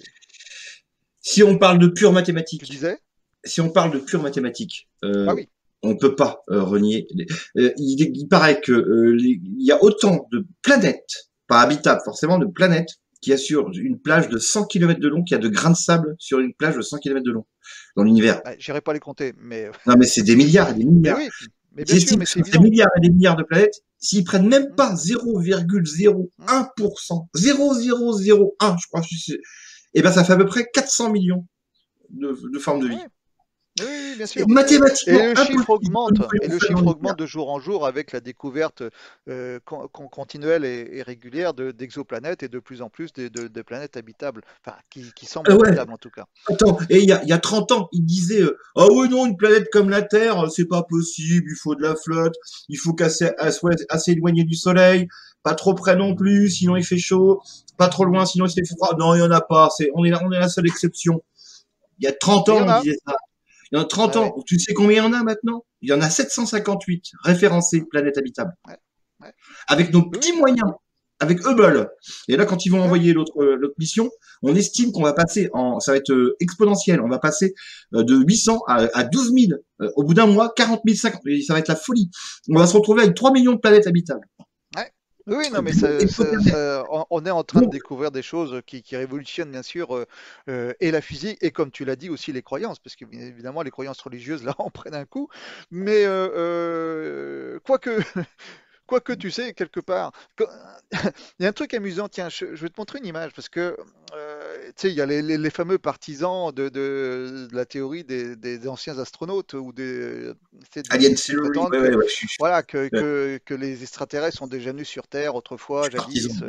Si on parle de pure Tu mathématiques, disais? si on parle de pure mathématiques, Ah oui. on peut pas renier. Il paraît que il y a autant de planètes, pas habitables forcément, de planètes qui assurent une plage de 100 km de long qu'il y a de grains de sable sur une plage de 100 km de long dans l'univers. J'irai pas les compter, mais. Non, mais c'est des milliards et des milliards. Mais oui, mais bien sûr, mais c'est des évident. milliards et des milliards de planètes. S'ils prennent même pas 0,01%, 0,001, je crois, et ben ça fait à peu près 400 millions de formes de vie. Oui, bien sûr. Mathématiquement, Et le chiffre augmente de jour en jour avec la découverte continuelle et régulière d'exoplanètes et de plus en plus de planètes habitables, enfin qui semblent habitables en tout cas. Attends, et il y a 30 ans, il disait ah ouais non, une planète comme la Terre, c'est pas possible, il faut de la flotte, il faut qu'elle soit assez éloignée du Soleil, pas trop près non plus, sinon il fait chaud, pas trop loin, sinon il fait froid. Non, il y en a pas, on est la seule exception. Il y a 30 ans, on disait ça. Il y en a 30 ans. Tu sais combien il y en a maintenant? Il y en a 758 référencées planètes habitables. Avec nos petits moyens, avec Hubble. Et là, quand ils vont envoyer l'autre mission, on estime qu'on va passer ça va être exponentiel. On va passer de 800 à 12 000. Au bout d'un mois, 40 000, 50 000. Ça va être la folie. On va se retrouver avec 3 millions de planètes habitables. Oui, non, mais on est en train de découvrir des choses qui révolutionnent bien sûr et la physique et comme tu l'as dit aussi les croyances, parce que bien évidemment les croyances religieuses là en prennent un coup, mais quoique tu sais quelque part, il y a un truc amusant, tiens, je vais te montrer une image parce que tu sais il y a les fameux partisans de la théorie des anciens astronautes ou Alien Theory, voilà que les extraterrestres sont déjà venus sur Terre autrefois, jadis,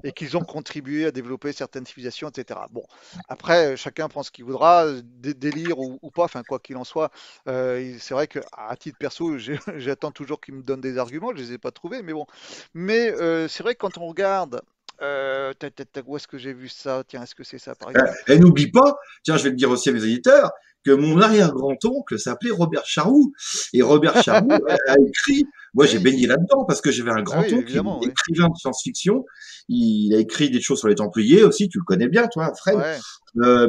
et qu'ils ont contribué à développer certaines civilisations, etc. Bon, après chacun pense ce qu'il voudra, délire ou pas, enfin quoi qu'il en soit, c'est vrai que à titre perso, j'attends toujours qu'ils me donnent des arguments, je les ai pas trouvés, mais bon. Mais c'est vrai que quand on regarde où est-ce que j'ai vu ça? Tiens, est-ce que c'est ça par exemple? Et n'oublie pas, tiens, je vais le dire aussi à mes éditeurs, que mon arrière-grand-oncle s'appelait Robert Charroux. Et Robert Charroux a écrit, moi j'ai baigné là-dedans parce que j'avais un grand-oncle qui est écrivain de science-fiction. Il a écrit des choses sur les Templiers aussi, tu le connais bien toi, Fred.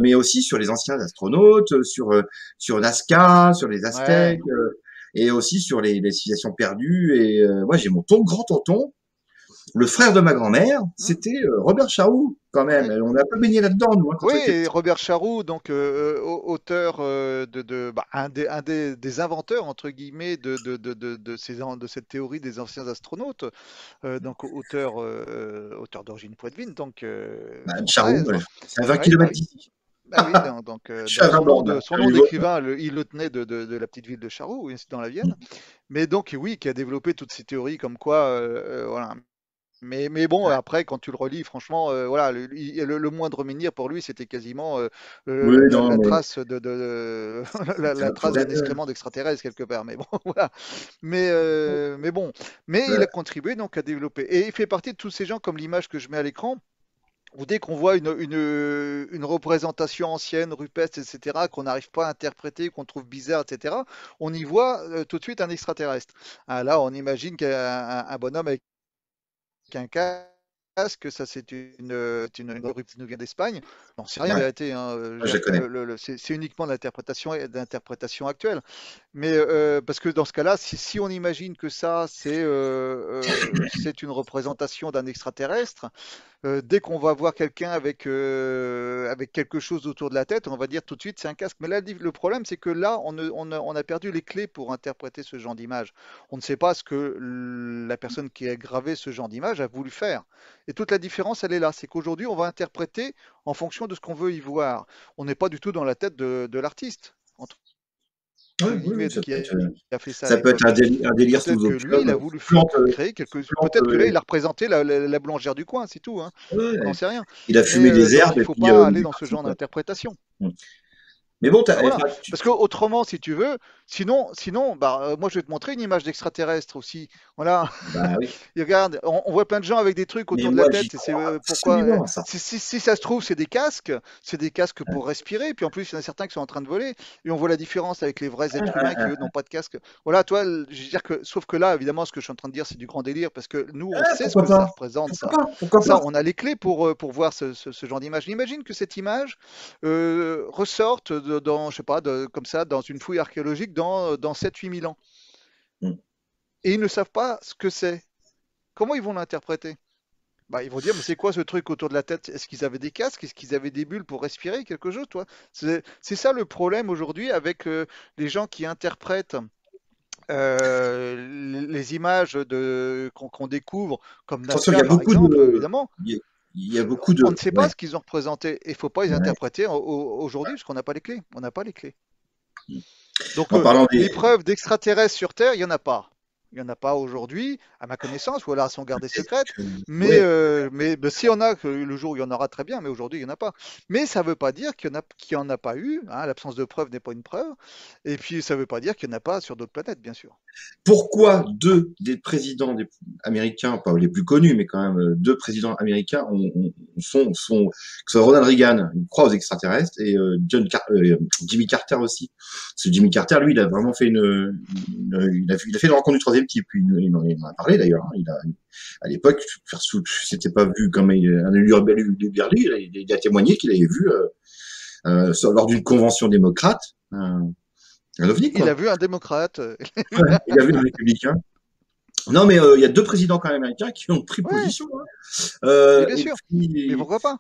Mais aussi sur les anciens astronautes, sur Nazca, sur les Aztèques, et aussi sur les civilisations perdues. Et moi j'ai mon grand-tonton, le frère de ma grand-mère, c'était Robert Charroux, quand même. On a un peu baigné là-dedans, nous. Oui, et Robert Charroux, donc auteur un des inventeurs, entre guillemets, de cette théorie des anciens astronautes, donc auteur d'origine poitevine, donc Charroux, c'est à 20 km d'ici. Oui, donc son nom d'écrivain, il le tenait de la petite ville de Charroux, dans la Vienne. Mais donc, oui, qui a développé toutes ces théories comme quoi, voilà. Mais bon, après, quand tu le relis, franchement, voilà, le moindre menhir pour lui, c'était quasiment la trace la trace d'un excrément d'extraterrestre quelque part. Mais bon, voilà. Mais bon, il a contribué donc à développer. Et il fait partie de tous ces gens, comme l'image que je mets à l'écran, où dès qu'on voit une représentation ancienne, rupestre, etc., qu'on n'arrive pas à interpréter, qu'on trouve bizarre, etc., on y voit tout de suite un extraterrestre. Ah, là, on imagine qu'un bonhomme avec un casque casque, ça c'est une rumeur qui nous vient d'Espagne. J'en sais rien en Ouais, vérité, hein. Je veux je la dire que connais. c'est uniquement de l'interprétation actuelle. Mais parce que dans ce cas-là, si on imagine que ça c'est une représentation d'un extraterrestre, dès qu'on va voir quelqu'un avec quelque chose autour de la tête, on va dire tout de suite c'est un casque. Mais là, le problème, c'est que là, on a perdu les clés pour interpréter ce genre d'image. On ne sait pas ce que la personne qui a gravé ce genre d'image a voulu faire. Et toute la différence, elle est là. C'est qu'aujourd'hui, on va interpréter en fonction de ce qu'on veut y voir. On n'est pas du tout dans la tête de l'artiste, entre Ouais, oui, guillemets, oui, ça peut être, qui a fait ça à ça peut être l'époque. un délire Peut-être sous que lui, il a opium, voulu plante, créer quelque chose. plante, Peut-être que là, il a représenté la boulangère du coin, c'est tout, hein. On n'en ouais. sait rien. Il a Mais fumé des donc, herbes il et faut puis pas il aller est dans ce parti, genre quoi. d'interprétation. Mm. Mais bon, Ben voilà. enfin, Parce que autrement, si tu veux, sinon, bah, moi, je vais te montrer une image d'extraterrestre aussi. Voilà. bah oui. Et regarde, on voit plein de gens avec des trucs Mais autour de la moi, j'y tête. Et c'est crois pourquoi, absolument à ça. si ça se trouve, c'est des casques pour respirer. Puis en plus, il y en a certains qui sont en train de voler. Et on voit la différence avec les vrais êtres humains qui, eux, n'ont pas de casque. Voilà, toi, je veux dire que, sauf que là, évidemment, ce que je suis en train de dire, c'est du grand délire parce que nous, on sait ce Pourquoi que ça pas? représente, Pourquoi ça. pas? Pourquoi Ça, pas? on a les clés pour voir ce genre d'image. Imagine que cette image ressorte dans, je sais pas, comme ça, dans une fouille archéologique dans 7-8 000 ans. Mm. Et ils ne savent pas ce que c'est. Comment ils vont l'interpréter? Bah, ils vont dire, mais c'est quoi ce truc autour de la tête? Est-ce qu'ils avaient des casques? Est-ce qu'ils avaient des bulles pour respirer quelque chose, toi? C'est ça le problème aujourd'hui avec les gens qui interprètent les images qu'on découvre, comme Attention, il y Nazca a par beaucoup exemple, de, évidemment. il y a beaucoup On ne de, sait pas ouais, ce qu'ils ont représenté. Il ne faut pas les ouais. interpréter aujourd'hui parce qu'on n'a pas les clés. On n'a pas les clés. Donc, En parlant les des, preuves d'extraterrestres sur Terre, il n'y en a pas. Il n'y en a pas aujourd'hui, à ma connaissance, ou alors elles sont gardées peut-être secrètes. que, Mais, ouais, s'il y en a, le jour où il y en aura, très bien, mais aujourd'hui, il n'y en a pas. Mais ça ne veut pas dire qu'il n'y en a pas eu, hein. L'absence de preuve n'est pas une preuve. Et puis, ça ne veut pas dire qu'il n'y en a pas sur d'autres planètes, bien sûr. pourquoi deux des présidents américains, pas les plus connus, mais quand même deux présidents américains que ce soit Ronald Reagan, il croit aux extraterrestres, et Jimmy Carter aussi. Parce que Jimmy Carter, lui, il a vraiment fait il a fait une rencontre du troisième type. Il en a parlé d'ailleurs. Hein. À l'époque, c'était pas vu comme un élu il a témoigné qu'il avait vu lors d'une convention démocrate un ovni, Il a quoi. vu un démocrate. Ouais, il a vu un républicain. Non, mais il y a deux présidents quand même américains qui ont pris Ouais, position. Hein. mais bien Et sûr. Mais puis, pourquoi pas?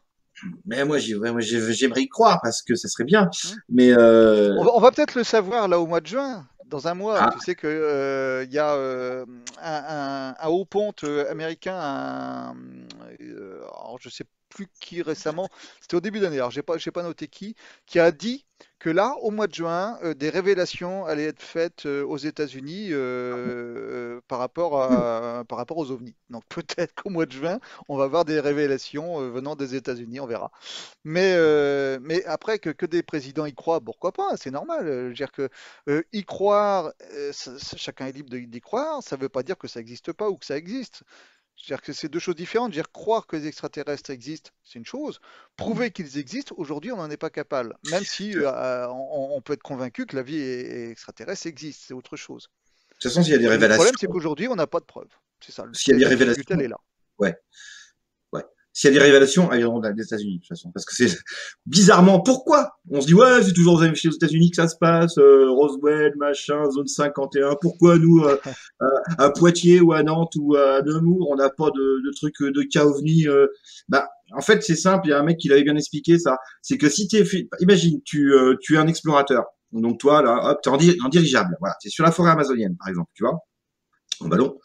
mais j'aimerais y croire parce que ça serait bien. Hein. Mais On va peut-être le savoir là au mois de juin, dans un mois. ah, Tu sais que il y a un haut ponte américain, alors je sais plus qui récemment, c'était au début d'année, alors j'ai pas noté qui a dit que là, au mois de juin, des révélations allaient être faites aux États-Unis par rapport aux ovnis. Donc peut-être qu'au mois de juin, on va voir des révélations venant des États-Unis, on verra. Mais après, que des présidents y croient, pourquoi pas? C'est normal. Je veux dire que y croire, chacun est libre d'y croire, ça ne veut pas dire que ça n'existe pas ou que ça existe. Je veux dire que c'est deux choses différentes. Je veux dire, croire que les extraterrestres existent, c'est une chose. Prouver qu'ils existent, aujourd'hui, on n'en est pas capable. Même si on peut être convaincu que la vie extraterrestre existe, c'est autre chose. de toute façon, s'il y a des Et le problème, révélations, c'est qu'aujourd'hui, on n'a pas de preuves. C'est ça. s'il y a des La difficulté, elle révélations, est là. ouais. Ouais. S'il y a des révélations, elles viendront des États-Unis, de toute façon. Parce que c'est bizarrement, pourquoi? On se dit, ouais, c'est toujours aux États-Unis que ça se passe, Roswell, machin, zone 51. Pourquoi nous, à Poitiers ou à Nantes ou à Nemours, on n'a pas de trucs de cas ovni, bah, en fait, c'est simple. Il y a un mec qui l'avait bien expliqué, ça. C'est que si imagine, tu es un explorateur. Donc toi, là, hop, t'es en dirigeable. Voilà. T'es sur la forêt amazonienne, par exemple, tu vois, en ballon.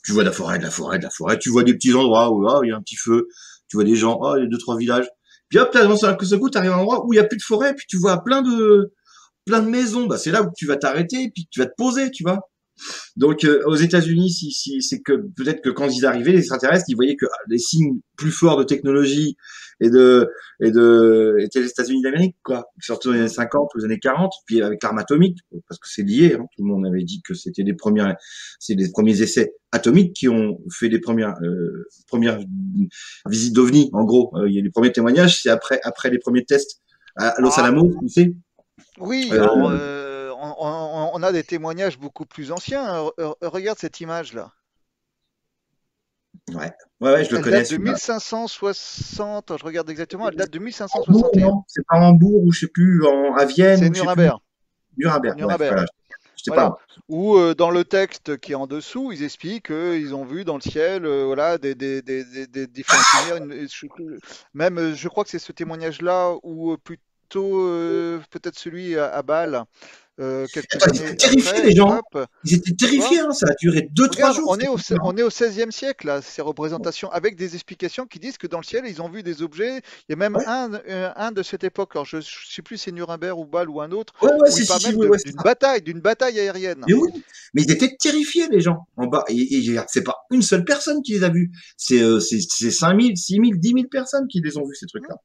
Tu vois de la forêt, de la forêt, de la forêt. Tu vois des petits endroits où il y a un petit feu. Tu vois des gens, il y a deux, trois villages. Puis hop, là, dans ce coup, t'arrives à un endroit où il y a plus de forêt, puis tu vois plein de maisons. Bah, c'est là où tu vas t'arrêter, puis tu vas te poser, tu vois. Donc aux États-Unis, si c'est que peut-être que quand ils arrivaient, les extraterrestres, ils voyaient que les signes plus forts de technologie étaient les États-Unis d'Amérique, quoi. Surtout dans les années 50, aux années 40, puis avec l'arme atomique, parce que c'est lié. Hein, tout le monde avait dit que c'est les premiers essais atomiques qui ont fait les premières visites d'OVNI. En gros, il y a les premiers témoignages, c'est après les premiers tests à Los Ah, Alamos, tu sais. oui, alors Euh, on a des témoignages beaucoup plus anciens. Regarde cette image-là. Ouais, je le Elle connais date de celui-là. 1560, je regarde exactement, elle date de Hambourg, 1561. non? C'est pas Hambourg ou je sais plus, à Vienne C'est ou je sais plus. Nuremberg. Nuremberg, ouais, Nuremberg. voilà. J'étais pas Voilà. loin. Ou dans le texte qui est en dessous, ils expliquent qu'ils ont vu dans le ciel, voilà, des différentes lumières. Même, je crois que c'est ce témoignage-là, ou plutôt peut-être celui à Bâle, quelques Attends, ils étaient années terrifiés, après. les gens. Hop, Ils étaient terrifiés, quoi? hein. Ça a duré 2-3 Regarde, jours, cette histoire. on est au XVIe siècle, là, ces représentations, avec des explications qui disent que dans le ciel, ils ont vu des objets. Il y a même Ouais, un de cette époque, alors je ne sais plus si c'est Nuremberg ou Bâle ou un autre, ouais, où il parle si, même ouais, c'est ça. d'une bataille aérienne. Mais oui, mais ils étaient terrifiés, les gens, en bas. Et c'est pas une seule personne qui les a vus. C'est 5000, 6000, 10 000 personnes qui les ont vus, ces trucs-là.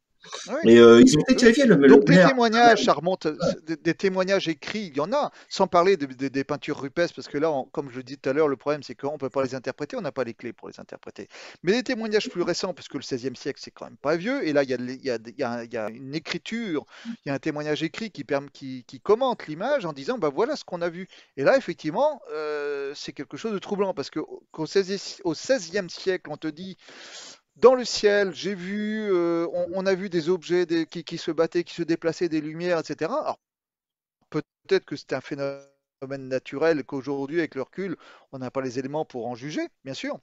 Oui, Et ils ont été oui. terrifiés. Le Donc des maire, témoignages, ça remonte, des témoignages écrits, il y en a, sans parler des peintures rupestres, parce que là, comme je le dis tout à l'heure, le problème c'est qu'on ne peut pas les interpréter, on n'a pas les clés pour les interpréter. Mais des témoignages plus récents, parce que le XVIe siècle c'est quand même pas vieux, et là il y a une écriture, il y a un témoignage écrit qui commente l'image en disant bah voilà ce qu'on a vu. Et là effectivement, c'est quelque chose de troublant, parce qu'au XVIe siècle on te dit dans le ciel, j'ai vu, on a vu des objets qui se battaient, qui se déplaçaient, des lumières, etc. Alors, peut-être que c'est un phénomène naturel qu'aujourd'hui, avec le recul, on n'a pas les éléments pour en juger, bien sûr.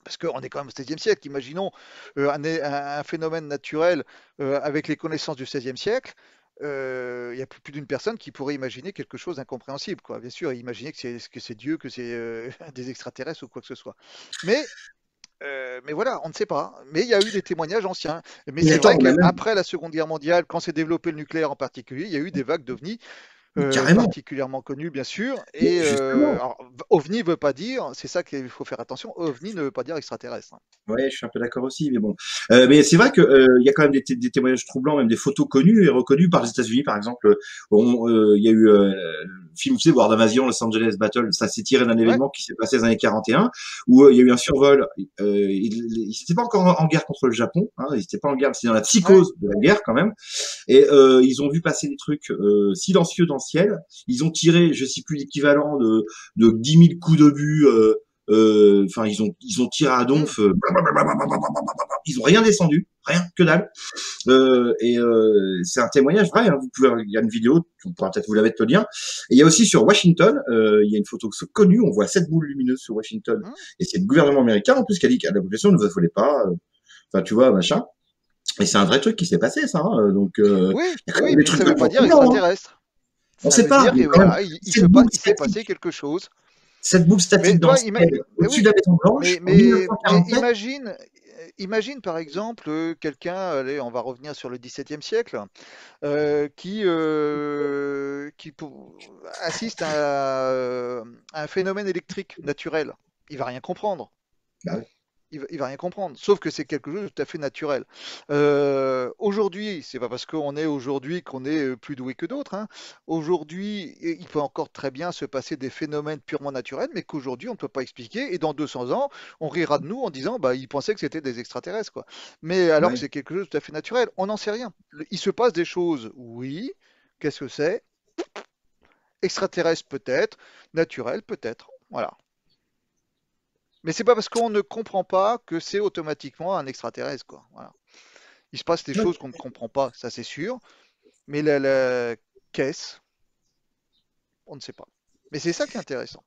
Parce qu'on est quand même au XVIe siècle. Imaginons un phénomène naturel avec les connaissances du XVIe siècle. Il y a plus d'une personne qui pourrait imaginer quelque chose d'incompréhensible, quoi. Bien sûr, imaginer que c'est Dieu, que c'est des extraterrestres ou quoi que ce soit. Mais voilà, on ne sait pas. Mais il y a eu des témoignages anciens. Mais mais c'est attends, vrai on a même, qu'après la Seconde Guerre mondiale, quand s'est développé le nucléaire en particulier, il y a eu des vagues d'ovnis carrément. particulièrement connues, bien sûr. Mais Et justement. alors, ovni ne veut pas dire, c'est ça qu'il faut faire attention, ovni ne veut pas dire extraterrestre, hein. Ouais, je suis un peu d'accord aussi, mais bon. Mais c'est vrai que il y a quand même des témoignages troublants, même des photos connues et reconnues par les États-Unis, par exemple. Il y a eu le film, tu sais, War d'Invasion, Los Angeles Battle. Ça s'est tiré d'un Ouais, événement qui s'est passé dans les années 41, où il y a eu un survol. Ils n'étaient pas encore en guerre contre le Japon, hein, ils n'étaient pas en guerre, c'était dans la ouais. psychose de la guerre quand même. Et ils ont vu passer des trucs silencieux dans le ciel. Ils ont tiré, je sais plus l'équivalent de 10 000 coups d'obus. Enfin, ils ont tiré à Hmm. donf. Ils ont rien descendu, rien, que dalle. C'est un témoignage vrai. Hein, il y a une vidéo, on pourra peut-être vous la mettre le lien. Et il y a aussi sur Washington, il y a une photo connue. On voit 7 boules lumineuses sur Washington. Hmm. Et c'est le gouvernement américain en plus qui a dit qu'à la population ne vous affolez pas. Enfin, tu vois, machin. Et c'est un vrai truc qui s'est passé, ça. Hein, donc, il Oui, y a quand même oui, des mais trucs ça ne veut pas vachement dire troublant. Hein. extraterrestre. On Ça sait veut pas, dire mais que quand même, voilà, cette boule il s'est statique, passé quelque chose. cette boule Mais statique dans le toi, ciel, au-dessus de oui, la Maison Blanche, en mais 1947. imagine par exemple quelqu'un, allez, on va revenir sur le XVIIe siècle, assiste à un phénomène électrique naturel. Il va rien comprendre. Bah oui. Il va rien comprendre, sauf que c'est quelque chose de tout à fait naturel. Aujourd'hui, c'est pas parce qu'on est aujourd'hui qu'on est plus doué que d'autres, hein. Aujourd'hui, il peut encore très bien se passer des phénomènes purement naturels, mais qu'aujourd'hui on ne peut pas expliquer. Et dans 200 ans, on rira de nous en disant, bah, ils pensaient que c'était des extraterrestres, quoi. Mais alors que Ouais. c'est quelque chose de tout à fait naturel, on n'en sait rien. Il se passe des choses, oui. Qu'est-ce que c'est? Extraterrestre peut-être, naturel peut-être. Voilà. Mais c'est pas parce qu'on ne comprend pas que c'est automatiquement un extraterrestre, quoi. Voilà. Il se passe des Ouais. choses qu'on ne comprend pas, ça c'est sûr. Mais qu'est-ce? On ne sait pas. Mais c'est ça qui est intéressant.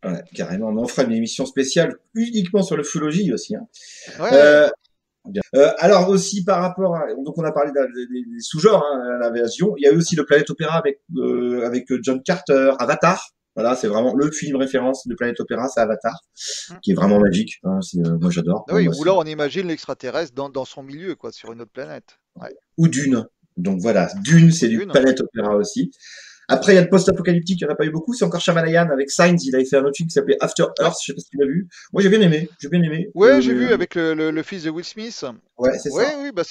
Ouais, carrément. On en fera une émission spéciale uniquement sur l'ufologie aussi. Hein. Ouais. Euh, alors aussi par rapport à, donc on a parlé des sous-genres, hein, l'aviation. Il y a eu aussi le Planète Opéra avec John Carter, Avatar. Voilà, c'est vraiment le film référence de Planète Opéra, c'est Avatar, Mm. qui est vraiment magique. Hein, moi j'adore. Ah oui, Moi, ou là on imagine l'extraterrestre dans son milieu, quoi, sur une autre planète. Ouais. ou Dune. Donc voilà, Dune, Ou c'est du d'une. Planète Opéra aussi. Après, il y a le post-apocalyptique, il n'y en a pas eu beaucoup. C'est encore Shyamalan avec Signs. Il avait fait un autre film qui s'appelait After Ouais. Earth. Je sais pas si tu l'as vu. Moi, j'ai bien aimé. J'ai bien aimé. Ouais, j'ai vu avec le fils de Will Smith. Ouais, c'est Ouais, ça. oui, bah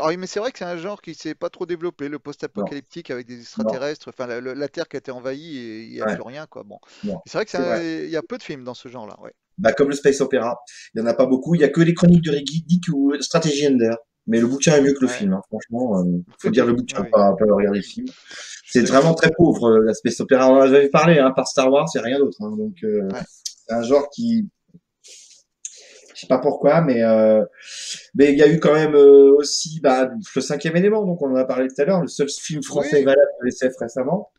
ah, mais c'est vrai que c'est un genre qui s'est pas trop développé, le Non, post-apocalyptique avec des non. extraterrestres, enfin la Terre qui a été envahie et il n'y a Ouais, plus rien, quoi. Bon, non. c'est vrai que C'est vrai. il y a peu de films dans ce genre-là, ouais. Bah, comme le Space Opera. Il n'y en a pas beaucoup. Il y a que les chroniques de Ricky Dick ou Strategy Ender. Mais le bouquin est mieux que le Ouais. film. Hein. Franchement, faut Oui, dire le oui, bouquin, oui, pas regarder le film. je suis C'est vraiment d'accord. très pauvre, la Space Opera. On en avait parlé, hein, par Star Wars, c'est rien d'autre. Hein. Donc, Ouais. c'est un genre qui Je sais pas pourquoi, mais il y a eu quand même aussi le cinquième élément, donc on en a parlé tout à l'heure, le seul film français Oui, valable de SF récemment.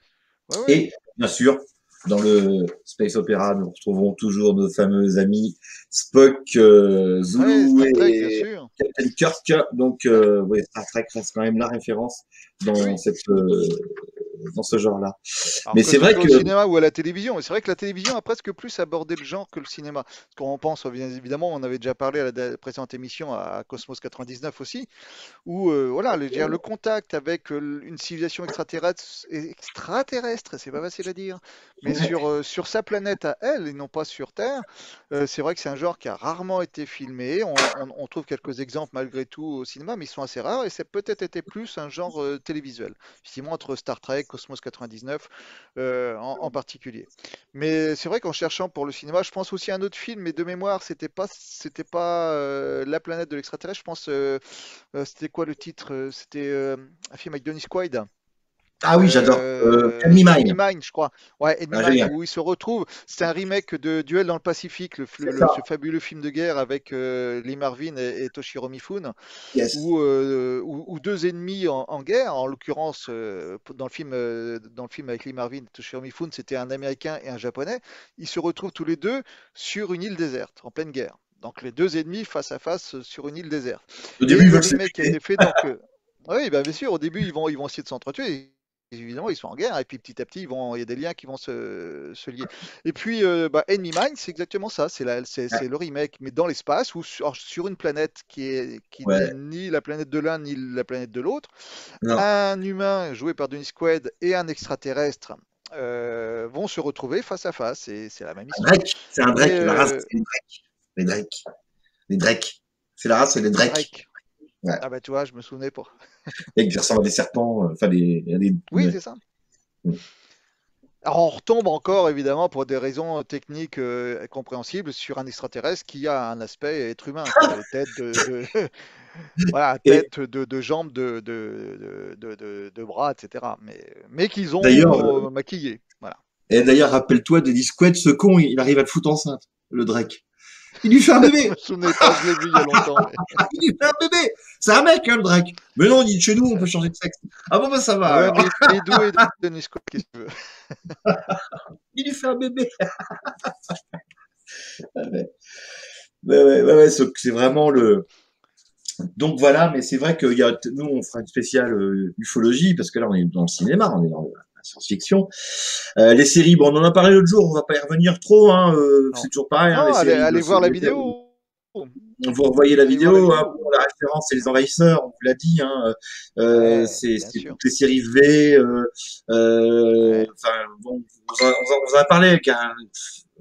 ouais, ouais. Et bien sûr, dans le space opéra, nous retrouvons toujours nos fameux amis Spock, Ouais, Zulu Star Trek, bien et sûr. Captain Kirk. Donc, ouais, Star Trek reste quand même la référence dans Oui. dans ce genre-là. Alors Mais que c'est ce vrai soit au que, cinéma ou à la télévision, et c'est vrai que la télévision a presque plus abordé le genre que le cinéma. Parce qu'on pense, bien évidemment, on avait déjà parlé à la précédente émission à Cosmos 99 aussi, où voilà, je veux dire, le contact avec une civilisation extraterrestre, c'est pas facile à dire, mais ouais, sur sa planète à elle et non pas sur Terre, c'est vrai que c'est un genre qui a rarement été filmé. On trouve quelques exemples malgré tout au cinéma, mais ils sont assez rares et c'est peut-être été plus un genre télévisuel, effectivement entre Star Trek, Cosmos 99 en particulier. Mais c'est vrai qu'en cherchant pour le cinéma, je pense aussi à un autre film, mais de mémoire, c'était pas La planète de l'extraterrestre, je pense. C'était quoi le titre? C'était un film avec Dennis Quaid. ah oui, j'adore. Enemy Enemy Mine. Mine, je crois. Ouais, Enemy Ah, Mine, génial. où il se retrouve. C'est un remake de Duel dans le Pacifique, C'est ça. ce fabuleux film de guerre avec Lee Marvin et Toshiro Mifune, Yes. où deux ennemis en guerre, en l'occurrence dans le film avec Lee Marvin et Toshiro Mifune, c'était un Américain et un Japonais. Ils se retrouvent tous les deux sur une île déserte, en pleine guerre. Donc les deux ennemis face à face sur une île déserte. Au début, Et ils le veulent remake qui a s'éviter. été fait, donc, oui, bien sûr, au début, ils vont essayer de s'entretuer. Évidemment, ils sont en guerre, et puis petit à petit, il y a des liens qui vont se lier. Et puis, Enemy Mine, c'est exactement ça. C'est le remake, mais dans l'espace, ou sur une planète qui n'est Ouais. ni la planète de l'un, ni la planète de l'autre. Non. Un humain joué par Dennis Quaid et un extraterrestre vont se retrouver face à face, et c'est la même Un histoire. Drake. C'est un Mais Drake. La race, c'est les Drake. Les Drake. C'est la race, c'est les les Drake. Drake. Ouais. Ah bah tu vois, je me souvenais pas. Et qui ressemblent à des serpents. Enfin, Oui, ouais. c'est ça. Alors on retombe encore, évidemment, pour des raisons techniques compréhensibles, sur un extraterrestre qui a un aspect être humain, quoi. Les têtes voilà, Et tête de jambes, de bras, etc. Mais qu'ils d'ailleurs, ont maquillé. Voilà. rappelle-toi des disquettes, ce con, il arrive à te foutre enceinte, le Drake. Il lui fait un Je me bébé. souvenais pas, je l'ai vu il y a longtemps. Mais... Il lui fait un bébé. C'est un mec, hein, le Drake. Mais non, il dit chez nous, on peut changer de sexe. Ah bon, bah ça va Ouais, alors. mais il est doué, Denis Scott, qu'est-ce que tu veux. Il lui fait un bébé. Ouais, ouais, c'est vraiment le. Donc voilà, mais c'est vrai que nous, on fera une spéciale ufologie, parce que là, on est dans le cinéma, on est dans la science-fiction. Les séries, bon, on en a parlé l'autre jour, on va pas y revenir trop, hein, Non. c'est toujours pareil, hein, les Non, séries, allez voir la vidéo. vous revoyez la Allez voir la vidéo, hein, vidéo. pour la référence, c'est les envahisseurs, on vous l'a dit, hein, Ouais, bien c'est sûr. toutes les séries V, Ouais. enfin, bon, on vous en a parlé,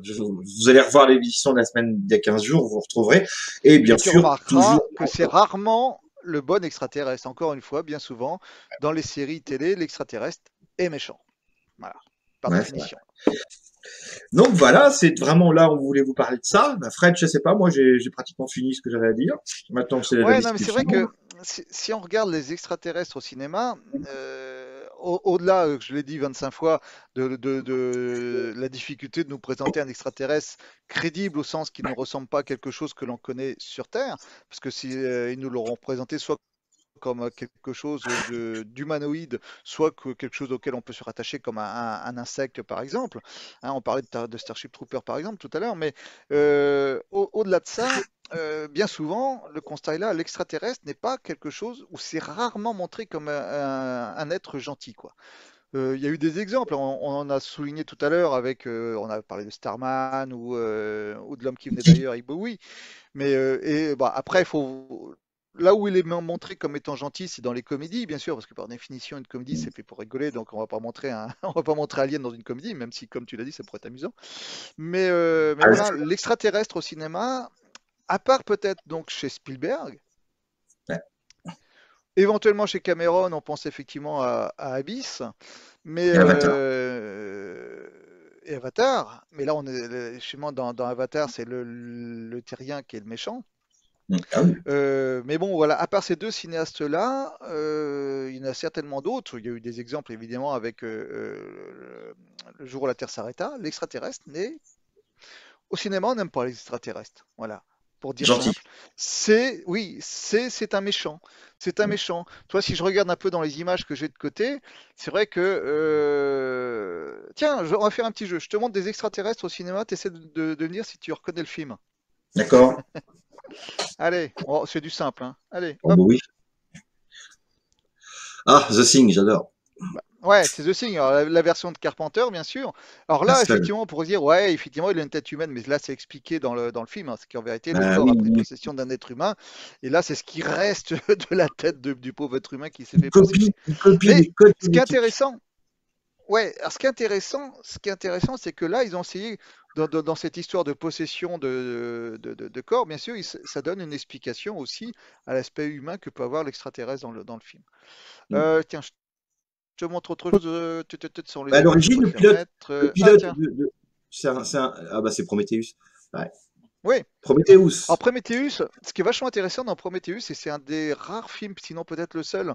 vous allez revoir l'émission de la semaine d'il y a 15 jours, vous vous retrouverez, et bien Et tu sûr, toujours, remarqueras que c'est rarement le bon extraterrestre. Encore une fois, bien souvent, dans les séries télé, l'extraterrestre est méchant. Voilà, par ouais, c'est vrai. définition. Donc voilà, c'est vraiment là où on voulait vous parler de ça. Bah, Fred, je sais pas, moi j'ai pratiquement fini ce que j'avais à dire. Maintenant c'est la Ouais, non, mais c'est discussion. vrai que si on regarde les extraterrestres au cinéma, au-delà, je l'ai dit 25 fois, de la difficulté de nous présenter un extraterrestre crédible au sens qu'il ne ressemble pas à quelque chose que l'on connaît sur Terre, parce que si ils nous l'auront présenté soit comme quelque chose d'humanoïde, soit quelque chose auquel on peut se rattacher comme un insecte par exemple. Hein, on parlait de Starship Trooper par exemple tout à l'heure, mais au-delà de ça, bien souvent, le constat est là, l'extraterrestre n'est pas quelque chose, ou c'est rarement montré comme un être gentil, quoi. Il y a eu des exemples, on en a souligné tout à l'heure avec, on a parlé de Starman ou de l'homme qui venait d'ailleurs avec Bowie, mais bah, après, là où il est montré comme étant gentil, c'est dans les comédies, bien sûr, parce que par définition, une comédie, c'est fait pour rigoler, donc on va pas montrer on va pas montrer Alien dans une comédie, même si, comme tu l'as dit, ça pourrait être amusant. Mais Ah, voilà, l'extraterrestre au cinéma, à part peut-être donc chez Spielberg, ouais. éventuellement chez Cameron, on pense effectivement à Abyss, mais Et Avatar. et Avatar, mais là on est justement dans Avatar, c'est le terrien qui est le méchant. Ah oui. Mais bon, voilà, à part ces deux cinéastes-là, il y en a certainement d'autres. Il y a eu des exemples, évidemment, avec le jour où la Terre s'arrêta. L'extraterrestre n'est... Au cinéma, on n'aime pas les extraterrestres. Voilà. pour dire Gentil. simple. C'est un méchant. C'est un méchant. Toi, si je regarde un peu dans les images que j'ai de côté, c'est vrai que... Tiens, on va faire un petit jeu. Je te montre des extraterrestres au cinéma, tu essaies de me dire si tu reconnais le film. D'accord. Allez, oh, c'est du simple, hein. Allez, Oh, hop. bah oui. Ah, The Thing, j'adore. Ouais, c'est The Thing, alors, la version de Carpenter, bien sûr. Alors La là, seule. effectivement, on pourrait dire, ouais, effectivement, il a une tête humaine, mais là, c'est expliqué dans le film, hein, c'est qu'en vérité, le Ah corps oui, a pris oui. possession d'un être humain, et là, c'est ce qui reste de la tête du pauvre être humain qui s'est fait Il posséder. copie Mais les codes ce qui est génétiques. intéressant, ouais, alors ce qui est intéressant, c'est que là, ils ont essayé, dans cette histoire de possession de corps, bien sûr, ça donne une explication aussi à l'aspect humain que peut avoir l'extraterrestre dans le film. Mm. Tiens, je te montre autre chose sur Bah, les à images, je l'origine, préfère mettre. le Ah pilote tiens, ah bah c'est Prometheus. Ouais. oui. Alors Prometheus. Prometheus, ce qui est vachement intéressant dans Prometheus, et c'est un des rares films, sinon peut-être le seul,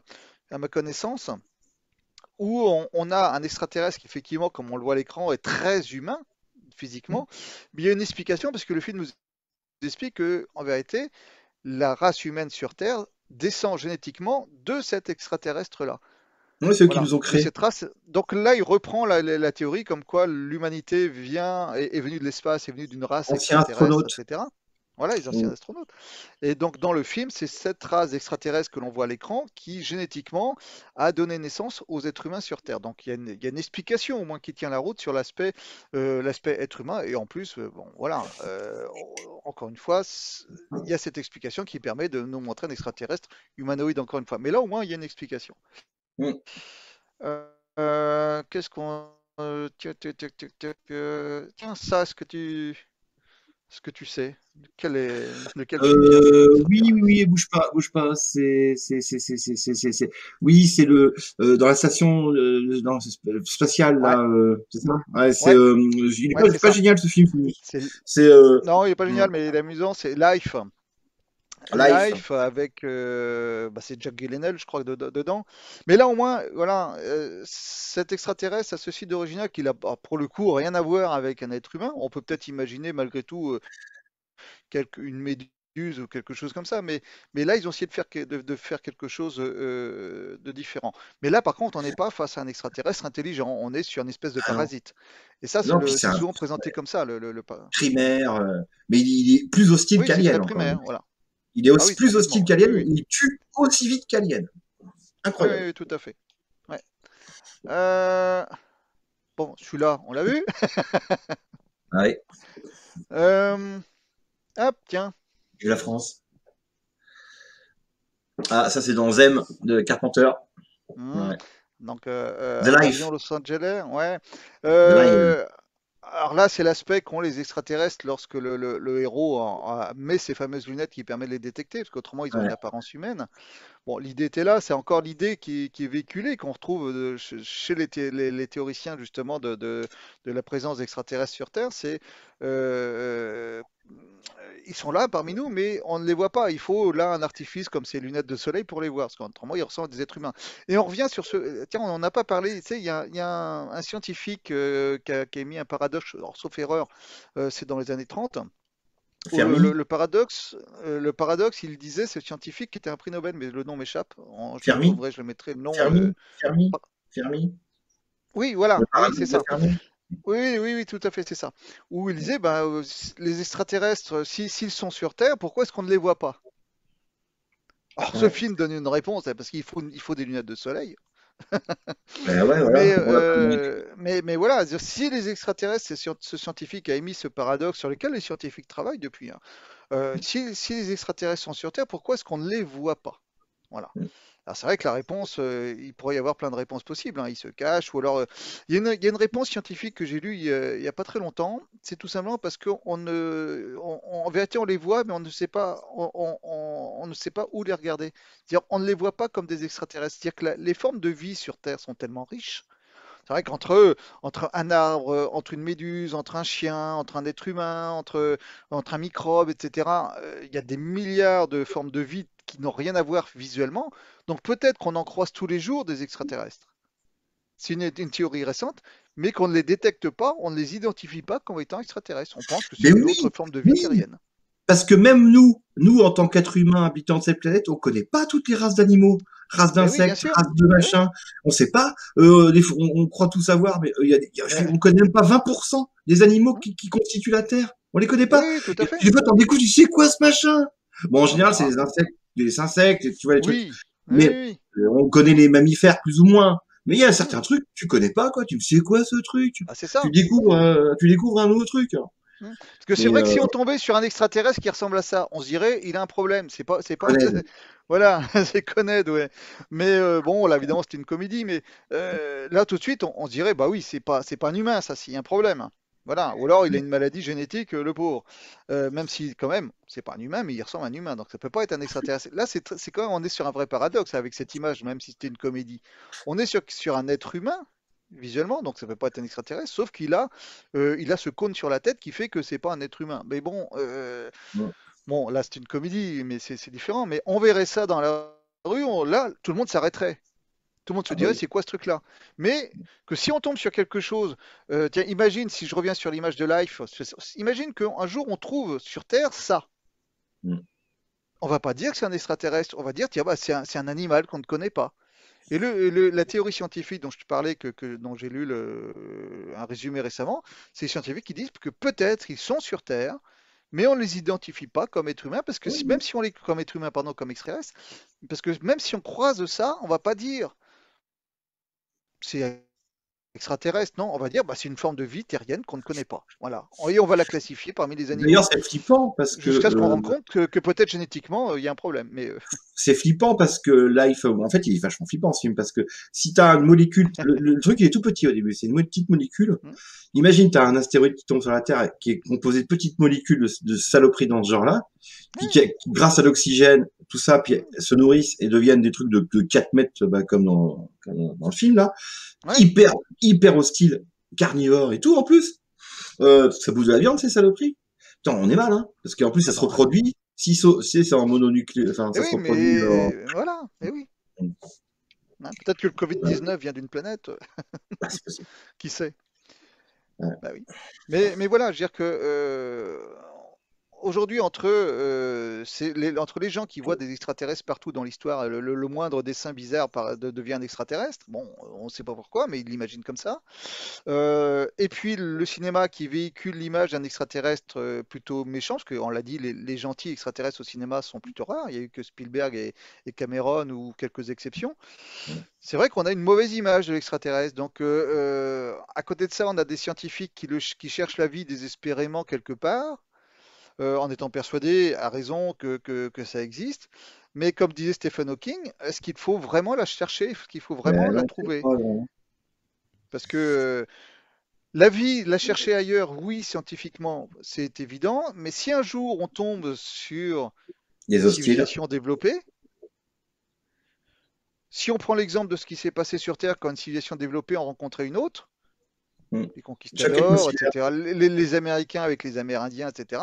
à ma connaissance, où on a un extraterrestre qui effectivement, comme on le voit à l'écran, est très humain physiquement, mais il y a une explication parce que le film nous explique que, en vérité, la race humaine sur Terre descend génétiquement de cet extraterrestre-là. Ouais, c'est eux qui Voilà, nous ont de créés. cette race. Donc là, il reprend la théorie comme quoi l'humanité est venue de l'espace, est venue d'une race Anciens extraterrestre, astronautes. etc. Voilà, les anciens Mm. astronautes. Et donc dans le film, c'est cette race extraterrestre que l'on voit à l'écran qui génétiquement a donné naissance aux êtres humains sur Terre. Donc il y a une explication au moins qui tient la route sur l'aspect être humain. Et en plus, bon voilà, encore une fois, il y a cette explication qui permet de nous montrer un extraterrestre humanoïde encore une fois. Mais là au moins il y a une explication. Mm. Qu'est-ce qu'on. Tiens, ça, est-ce que tu sais? Lequel film vient des Oui, oui, extraterrestres? oui, bouge pas. Oui, c'est le dans la station non, spatiale Ouais, là, c'est ça. Ouais, ouais, il ouais, est c'est pas ça. génial ce film. C'est... C'est Non, il est pas hmm, génial, mais il est amusant, c'est Life. Life. Life avec. C'est Jack Gyllenhaal, je crois, dedans. Mais là, au moins, voilà, cet extraterrestre a ceci d'original qu'il a, pour le coup, rien à voir avec un être humain. On peut peut-être imaginer, malgré tout, une méduse ou quelque chose comme ça. Mais là, ils ont essayé de faire quelque chose de différent. Mais là, par contre, on n'est pas face à un extraterrestre intelligent. On est sur une espèce de Ah non, parasite. Et ça, non, puis c'est c'est un souvent présenté comme ça. primaire, mais il est plus hostile Oui, c'est très qu'Alien encore. primaire. Voilà. Il est Ah aussi oui, plus hostile complètement. qu'Alien, Oui, oui. il tue aussi vite qu'Alien. Oui, oui, Incroyable. oui, tout à fait. Ouais. Euh, Bon, celui-là, on l'a vu. Ouais, Euh, Hop, tiens. vive la France. Ah, ça c'est dans Zem de Carpenter. Hmm. Ouais. Donc, The un Life. avion Los Angeles, ouais. The Life. Euh, alors là, c'est l'aspect qu'ont les extraterrestres lorsque le héros met ces fameuses lunettes qui permettent de les détecter, parce qu'autrement, ils ont une Ouais. apparence humaine. Bon, l'idée était là, c'est encore l'idée qui est véhiculée, qu'on retrouve chez les théoriciens justement de la présence d'extraterrestres sur Terre, c'est ils sont là parmi nous, mais on ne les voit pas. Il faut là un artifice comme ces lunettes de soleil pour les voir, parce qu'autrement ils ressemblent à des êtres humains. Et on revient sur ce. Tiens, on n'en a pas parlé. Tu sais, il y a un scientifique qui a émis un paradoxe, alors, sauf erreur, c'est dans les années 30. Où Fermi. le paradoxe, il disait, ce scientifique qui était un prix Nobel, mais le nom m'échappe. Je le Fermi. retrouverai, je le mettrai le nom. Fermi. Fermi. Fermi. Oui, Le voilà, oui, c'est paradoxe de ça. Fermi. Oui, oui, oui, tout à fait, c'est ça. Où il disait, bah, les extraterrestres, s'ils sont sur Terre, pourquoi est-ce qu'on ne les voit pas? Alors, ce Ouais. film donne une réponse, hein, parce qu'il faut des lunettes de soleil. Ben ouais, voilà. Mais, Voilà. mais voilà, si les extraterrestres, ce scientifique a émis ce paradoxe sur lequel les scientifiques travaillent depuis, hein, si les extraterrestres sont sur Terre, pourquoi est-ce qu'on ne les voit pas? Voilà. Alors c'est vrai que la réponse, il pourrait y avoir plein de réponses possibles, hein. Ils se cachent, ou alors il y a une réponse scientifique que j'ai lue il y a pas très longtemps. C'est tout simplement parce qu'en vérité on les voit, mais on ne sait pas, on ne sait pas où les regarder. C'est-à-dire on ne les voit pas comme des extraterrestres. C'est-à-dire que les formes de vie sur Terre sont tellement riches. C'est vrai entre un arbre, entre une méduse, entre un chien, entre un être humain, entre un microbe, etc., il y a des milliards de formes de vie qui n'ont rien à voir visuellement. Donc peut-être qu'on en croise tous les jours des extraterrestres. C'est une théorie récente, mais qu'on ne les détecte pas, on ne les identifie pas comme étant extraterrestres. On pense que Mais c'est d'autres oui, formes de vie oui, terriennes. Parce que même nous en tant qu'êtres humains habitants de cette planète, on connaît pas toutes les races d'animaux, races Mais oui, bien d'insectes, sûr. races de Oui, machin. On sait pas. On croit tout savoir, mais mais- on connaît même pas 20% des animaux hein, qui constituent la Terre. On les connaît pas. oui, tout à Et fait. des fois, t'en découvres, tu sais c'est quoi ce machin? Bon, en général, c'est Ah, les insectes, tu vois les trucs. oui, oui, Mais oui. on connaît les mammifères plus ou moins. Mais il y a Oui. certains trucs, tu connais pas, quoi. Tu sais quoi ce truc? Ah, c'est ça. Tu découvres un nouveau truc. Parce que c'est Mais vrai que si on tombait sur un extraterrestre qui ressemble à ça, on se dirait, il a un problème. C'est pas, connais. voilà, c'est Coned, ouais. Mais bon, là, évidemment, c'était une comédie. Mais là, tout de suite, on se dirait, bah oui, c'est pas un humain, ça, s'il y a un problème. Voilà. Ou alors, il a une maladie génétique, le pauvre. Même si, quand même, c'est pas un humain, mais il ressemble à un humain. Donc, ça peut pas être un extraterrestre. Là, c'est quand même, on est sur un vrai paradoxe avec cette image, même si c'était une comédie. On est sur un être humain, visuellement, donc ça peut pas être un extraterrestre, sauf il a ce cône sur la tête qui fait que c'est pas un être humain. Mais bon, bon, là c'est une comédie, mais c'est différent. Mais on verrait ça dans la rue, là tout le monde s'arrêterait. Tout le monde se Ah bah dirait oui. c'est quoi ce truc-là? Mais que si on tombe sur quelque chose, tiens, imagine si je reviens sur l'image de Life, imagine qu'un jour on trouve sur Terre ça. Mm. On va pas dire que c'est un extraterrestre, on va dire tiens bah, c'est un animal qu'on ne connaît pas. Et la théorie scientifique dont je te parlais, dont j'ai lu un résumé récemment, c'est les scientifiques qui disent que peut-être ils sont sur Terre, mais on ne les identifie pas comme êtres humains, parce que même si on les comme êtres humains, pardon, comme extraterrestres, parce que même si on croise ça, on va pas dire c'est extraterrestre, non, on va dire bah, c'est une forme de vie terrienne qu'on ne connaît pas. Voilà. Et on va la classifier parmi les D'ailleurs, animaux, c'est flippant parce que jusqu'à ce qu'on rende compte que peut-être génétiquement, il y a un problème. Mais Life, en fait, il est vachement flippant ce film parce que si t'as une molécule, le truc il est tout petit au début, c'est une petite molécule. Imagine t'as un astéroïde qui tombe sur la Terre qui est composé de petites molécules de saloperies dans ce genre-là, qui, grâce à l'oxygène, tout ça, puis se nourrissent et deviennent des trucs de 4 mètres, bah, comme dans le film là, ouais. hyper hostiles, carnivores et tout en plus. Ça bouffe de la viande ces saloperies. Putain, on est mal, hein, parce qu'en plus ça Ah se bah, reproduit. Si c'est en mononucléaire, enfin eh ça se oui, reproduit. mais voilà, eh oui. Hein, peut-être que le Covid-19 vient d'une planète, Bah, c'est possible. qui sait? Ouais. Bah oui. Mais voilà, je veux dire que aujourd'hui, entre les gens qui voient des extraterrestres partout dans l'histoire, le moindre dessin bizarre devient un extraterrestre. Bon, on ne sait pas pourquoi, mais ils l'imaginent comme ça. Et puis le cinéma qui véhicule l'image d'un extraterrestre plutôt méchant, parce qu'on l'a dit, les gentils extraterrestres au cinéma sont plutôt rares. Il n'y a eu que Spielberg et Cameron ou quelques exceptions. C'est vrai qu'on a une mauvaise image de l'extraterrestre. Donc, à côté de ça, on a des scientifiques qui cherchent la vie désespérément quelque part, en étant persuadés, à raison, que ça existe. Mais comme disait Stephen Hawking, est-ce qu'il faut vraiment la chercher? Est-ce qu'il faut vraiment Mais la non, c'est trouver? pas vraiment. Parce que la vie, la chercher ailleurs, oui, scientifiquement, c'est évident. Mais si un jour on tombe sur Les une hostiles. civilisation développée, si on prend l'exemple de ce qui s'est passé sur Terre quand une civilisation développée en rencontrait une autre, Hmm. les Chacun conquistadors, considère. etc., les Américains avec les Amérindiens, etc.,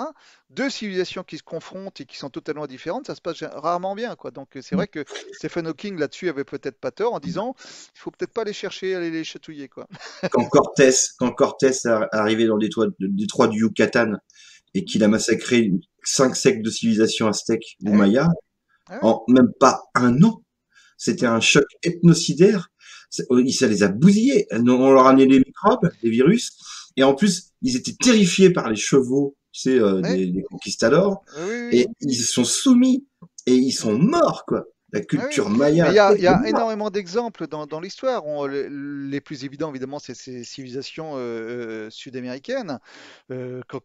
deux civilisations qui se confrontent et qui sont totalement différentes, ça se passe rarement bien, quoi. Donc c'est vrai que Stephen Hawking là-dessus avait peut-être pas tort en disant, il faut peut-être pas les chercher, aller les chatouiller, quoi. Quand Cortés est arrivé dans le détroit du Yucatan et qu'il a massacré 5 siècles de civilisation aztèque ou Eh oui, maya, ah oui, en même pas un an, c'était oui, un choc ethnocidaire. Ça les a bousillés. On leur a amené les microbes, les virus, et en plus, ils étaient terrifiés par les chevaux, tu sais, oui, des conquistadors, oui, oui, et oui. ils se sont soumis et ils sont morts, quoi. La Ah oui, culture mais maya il aztèque y est a morte. énormément d'exemples dans l'histoire. Les plus évidents, évidemment, c'est ces civilisations sud-américaines.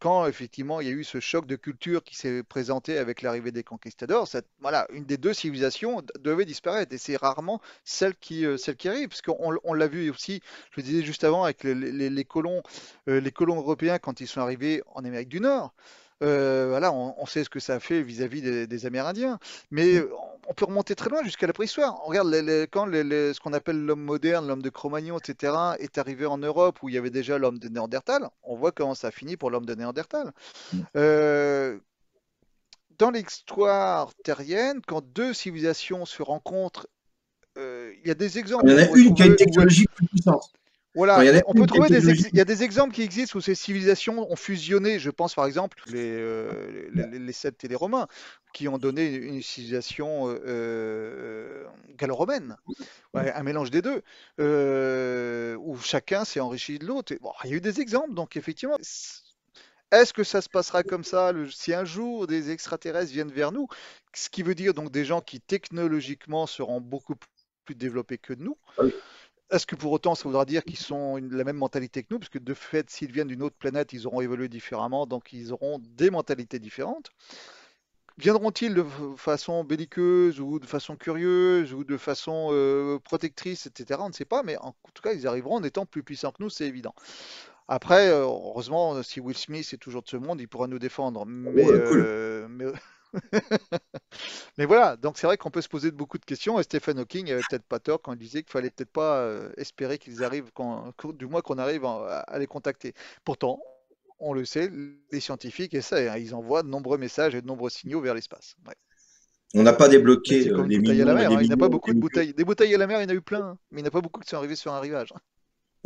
Quand, effectivement, il y a eu ce choc de culture qui s'est présenté avec l'arrivée des conquistadors, voilà, une des deux civilisations devait disparaître. Et c'est rarement celle qui arrive, parce qu'on l'a vu aussi, je le disais juste avant, avec les colons européens quand ils sont arrivés en Amérique du Nord. Voilà, on sait ce que ça a fait vis-à-vis des Amérindiens. Mais on peut remonter très loin jusqu'à la préhistoire. On regarde quand ce qu'on appelle l'homme moderne, l'homme de Cro-Magnon, etc., est arrivé en Europe où il y avait déjà l'homme de Néandertal. On voit comment ça a fini pour l'homme de Néandertal. Euh, dans l'histoire terrienne, quand deux civilisations se rencontrent, il y a des exemples Il y en qu'on a pourrait une qui a une trouver technologie plus puissante. Voilà, Enfin, il y en a mais on peut une trouver technologie. il y a des exemples qui existent où ces civilisations ont fusionné. Je pense par exemple les Celtes et les Romains, qui ont donné une civilisation gallo-romaine. Ouais, un mélange des deux, où chacun s'est enrichi de l'autre. Bon, il y a eu des exemples, donc effectivement. Est-ce que ça se passera comme ça si un jour des extraterrestres viennent vers nous? Ce qui veut dire donc des gens qui technologiquement seront beaucoup plus développés que nous. Ah oui. Est-ce que pour autant ça voudra dire qu'ils sont la même mentalité que nous? Parce que de fait, s'ils viennent d'une autre planète, ils auront évolué différemment, donc ils auront des mentalités différentes. Viendront-ils de façon belliqueuse ou de façon curieuse ou de façon protectrice, etc. On ne sait pas, mais en tout cas, ils arriveront en étant plus puissants que nous, c'est évident. Après, heureusement, si Will Smith est toujours de ce monde, il pourra nous défendre. Ouais, cool. Mais voilà, donc c'est vrai qu'on peut se poser beaucoup de questions. Et Stephen Hawking avait peut-être pas tort quand il disait qu'il fallait peut-être pas espérer qu'ils arrivent, du moins qu'on arrive à les contacter. Pourtant, on le sait, les scientifiques essaient, hein, ils envoient de nombreux messages et de nombreux signaux vers l'espace. Ouais. On n'a pas Mais débloqué c'est comme une des bouteille à la millions et mer, des hein. Il n'y a pas millions beaucoup et de des millions. bouteilles. Des bouteilles à la mer, il y en a eu plein, hein. Mais il n'y en a pas beaucoup qui sont arrivés sur un rivage.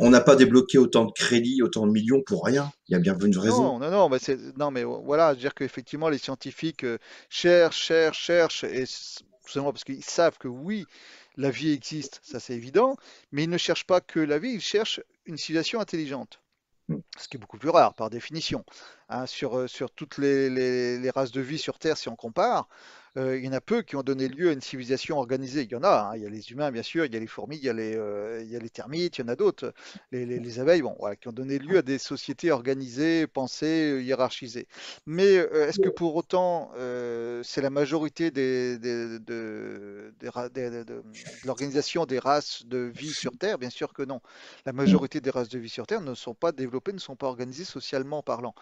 On n'a pas débloqué autant de crédits, autant de millions pour rien. Il y a bien une raison. Non, non, non, non, mais voilà, je veux dire qu'effectivement, les scientifiques cherchent, tout simplement parce qu'ils savent que oui, la vie existe, ça c'est évident, mais ils ne cherchent pas que la vie, ils cherchent une civilisation intelligente, Mm. ce qui est beaucoup plus rare par définition. Hein, sur toutes les races de vie sur Terre, si on compare, il y en a peu qui ont donné lieu à une civilisation organisée. Il y en a, hein, il y a les humains, bien sûr, il y a les fourmis, il y a les termites, il y en a d'autres, les abeilles, bon, voilà, qui ont donné lieu à des sociétés organisées, pensées, hiérarchisées. Mais est-ce que pour autant, c'est la majorité de l'organisation des races de vie sur Terre? Bien sûr que non. La Mm. majorité des races de vie sur Terre ne sont pas développées, ne sont pas organisées socialement parlant.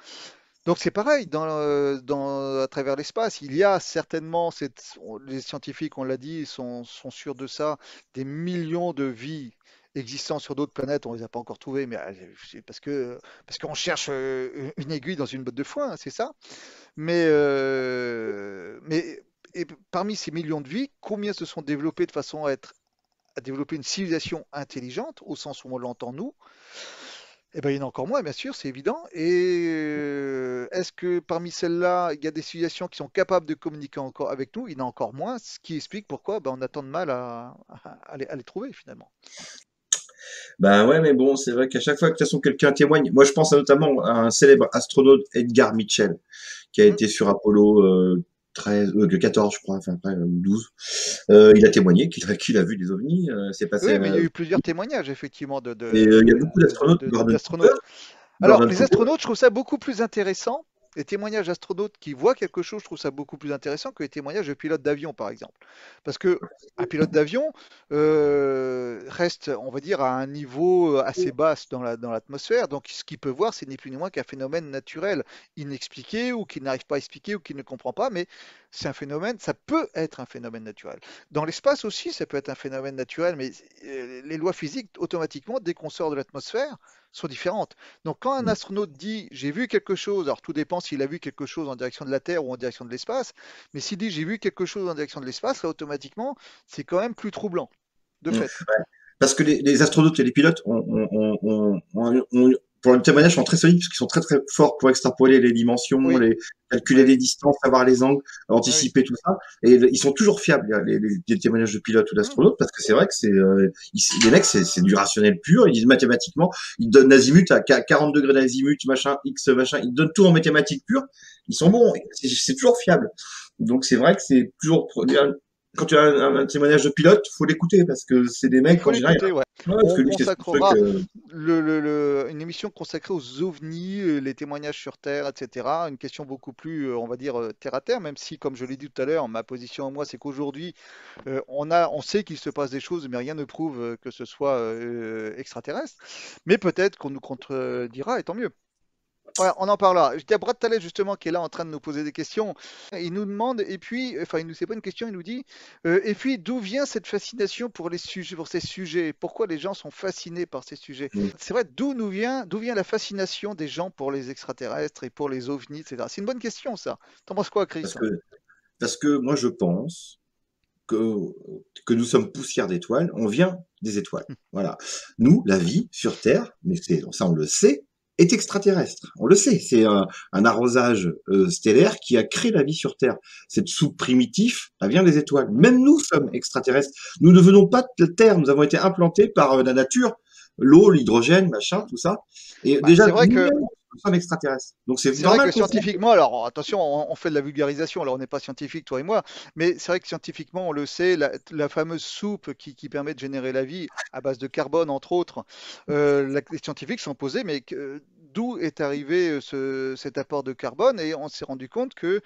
Donc c'est pareil à travers l'espace. Il y a certainement, les scientifiques, on l'a dit, sont sûrs de ça, des millions de vies existant sur d'autres planètes. On les a pas encore trouvées, mais c'est parce qu'on cherche une aiguille dans une botte de foin, hein, c'est ça. Mais et parmi ces millions de vies, combien se sont développées de façon à développer une civilisation intelligente, au sens où on l'entend nous? Eh ben, il y en a encore moins, bien sûr, c'est évident. Et est-ce que parmi celles-là, il y a des civilisations qui sont capables de communiquer encore avec nous? Il y en a encore moins, ce qui explique pourquoi ben, on a tant de mal à les trouver finalement. Ben ouais, mais bon, c'est vrai qu'à chaque fois que de toute façon quelqu'un témoigne, moi je pense notamment à un célèbre astronaute Edgar Mitchell, qui a Hmm. été sur Apollo 13, 14, je crois, enfin après, ou 12. Il a témoigné qu'il a vu des ovnis. C'est passé. Oui, mais il y a eu plusieurs témoignages, effectivement, Et il y a beaucoup d'astronautes, d'astronautes. Alors, Gordon les Cooper. astronautes, je trouve ça beaucoup plus intéressant. Les témoignages d'astronautes qui voient quelque chose, je trouve ça beaucoup plus intéressant que les témoignages de pilotes d'avion, par exemple. Parce que un pilote d'avion reste, on va dire, à un niveau assez bas dans l'atmosphère. Donc, ce qu'il peut voir, c'est ni plus ni moins qu'un phénomène naturel inexpliqué ou qu'il n'arrive pas à expliquer ou qu'il ne comprend pas. Mais c'est un phénomène, ça peut être un phénomène naturel. Dans l'espace aussi, ça peut être un phénomène naturel, mais les lois physiques, automatiquement, dès qu'on sort de l'atmosphère, sont différentes. Donc quand un astronaute dit j'ai vu quelque chose, alors tout dépend s'il a vu quelque chose en direction de la Terre ou en direction de l'espace, mais s'il dit j'ai vu quelque chose en direction de l'espace, là automatiquement c'est quand même plus troublant, de Mm. fait. Parce que les astronautes et les pilotes pour le témoignage, sont très solides parce qu'ils sont très très forts pour extrapoler les dimensions, Oui, calculer oui, les oui, distances, savoir les angles, oui. anticiper tout ça. Et ils sont toujours fiables, les témoignages de pilotes ou Hmm. d'astronautes, parce que c'est vrai que les mecs, c'est du rationnel pur. Ils disent mathématiquement, ils donnent l'azimut à 40 degrés d'azimut, machin, X, machin. Ils donnent tout en mathématiques pures. Ils sont bons. C'est toujours fiable. Donc c'est vrai que c'est toujours, quand tu as un témoignage de pilote, faut l'écouter parce que c'est des Il mecs faut en général. l'écouter, ouais. Ouais, parce On que lui, c'est son truc. consacrera une émission consacrée aux ovnis, les témoignages sur Terre, etc. Une question beaucoup plus, on va dire, terre à terre, même si, comme je l'ai dit tout à l'heure, ma position à moi, c'est qu'aujourd'hui, on sait qu'il se passe des choses, mais rien ne prouve que ce soit extraterrestre. Mais peut-être qu'on nous contredira, et tant mieux. Ouais, on en parlera. J'étais à Brad Taleb justement qui est là en train de nous poser des questions. Il nous demande, et puis, enfin, il nous c'est pas une question, il nous dit, et puis d'où vient cette fascination pour les sujets, pour ces sujets? Pourquoi les gens sont fascinés par ces sujets? Mm. C'est vrai, d'où vient la fascination des gens pour les extraterrestres et pour les ovnis, etc. C'est une bonne question, ça. T'en penses quoi, Chris? Parce que, parce que moi, je pense que nous sommes poussière d'étoiles, on vient des étoiles. Voilà. Nous, la vie sur Terre, mais ça on le sait, est extraterrestre. On le sait, c'est un arrosage stellaire qui a créé la vie sur Terre. Cette soupe primitive, elle vient des étoiles. Même nous sommes extraterrestres. Nous ne venons pas de Terre, nous avons été implantés par la nature, l'eau, l'hydrogène, machin, tout ça. Et déjà, c'est vrai que nous-mêmes, nous sommes extraterrestres. Donc c'est C'est vrai normal que qu'on soit... scientifiquement, alors attention, on fait de la vulgarisation, alors on n'est pas scientifique, toi et moi, mais c'est vrai que scientifiquement, on le sait, la fameuse soupe qui permet de générer la vie à base de carbone, entre autres, les scientifiques sont posés, mais d'où est arrivé cet apport de carbone? Et on s'est rendu compte que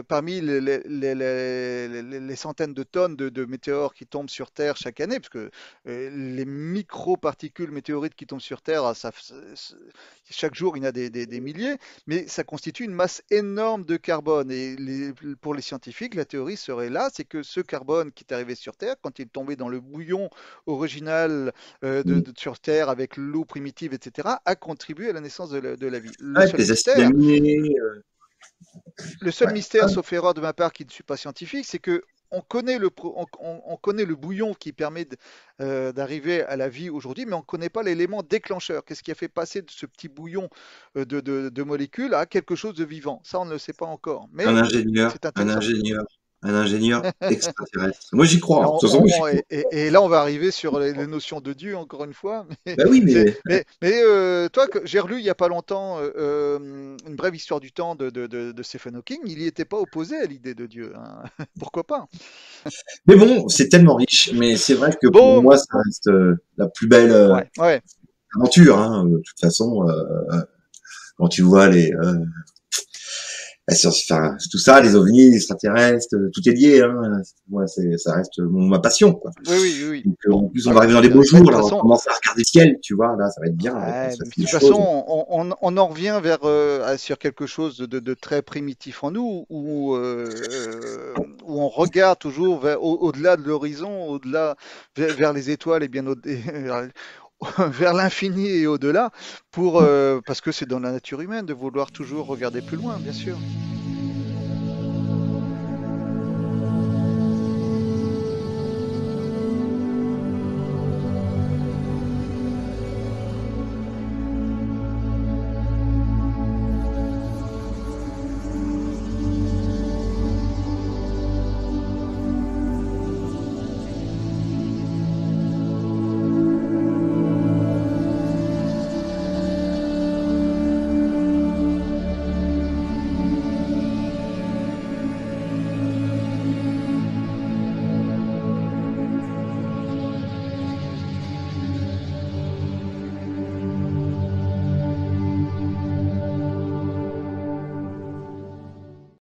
parmi les centaines de tonnes de météores qui tombent sur Terre chaque année, parce que les micro-particules météorites qui tombent sur Terre, chaque jour, il y en a des milliers, mais ça constitue une masse énorme de carbone. Et pour les scientifiques, la théorie serait là, c'est que ce carbone qui est arrivé sur Terre, quand il est tombé dans le bouillon original sur Terre avec l'eau primitive, etc., a contribué à la naissance de la vie. Avec les acides aminés. Le seul Ouais. mystère, sauf erreur de ma part qui ne suis pas scientifique, c'est que on connaît le bouillon qui permet d'arriver à la vie aujourd'hui, mais on ne connaît pas l'élément déclencheur. Qu'est-ce qui a fait passer de ce petit bouillon de molécules à quelque chose de vivant? Ça, on ne le sait pas encore. Mais Un ingénieur, c'est intéressant. un ingénieur extraterrestre. Moi, j'y crois. Alors, De toute façon, j'y crois. et là, on va arriver sur les notions de Dieu, encore une fois. Ben oui, mais Toi, j'ai relu il n'y a pas longtemps une brève histoire du temps de Stephen Hawking. Il n'y était pas opposé à l'idée de Dieu, hein. Pourquoi pas? mais bon, c'est tellement riche. Mais c'est vrai que pour Bon, moi, ça reste la plus belle ouais. aventure. Hein. De toute façon, quand tu vois enfin, tout ça, les ovnis, les extraterrestres, tout est lié. Hein. Moi, ça reste ma passion, quoi. Oui. Donc, Bon, en plus, on va voilà. arriver dans les beaux Mais de jours. toute Là, on va façon, commencer à regarder le ciel, tu vois. Là, ça va être bien. Là, ouais, ça mais fait de des toute choses. façon, on en revient sur quelque chose de très primitif en nous, où on regarde toujours au-delà de l'horizon, au-delà vers les étoiles et bien vers l'infini et au-delà, parce que c'est dans la nature humaine de vouloir toujours regarder plus loin, bien sûr.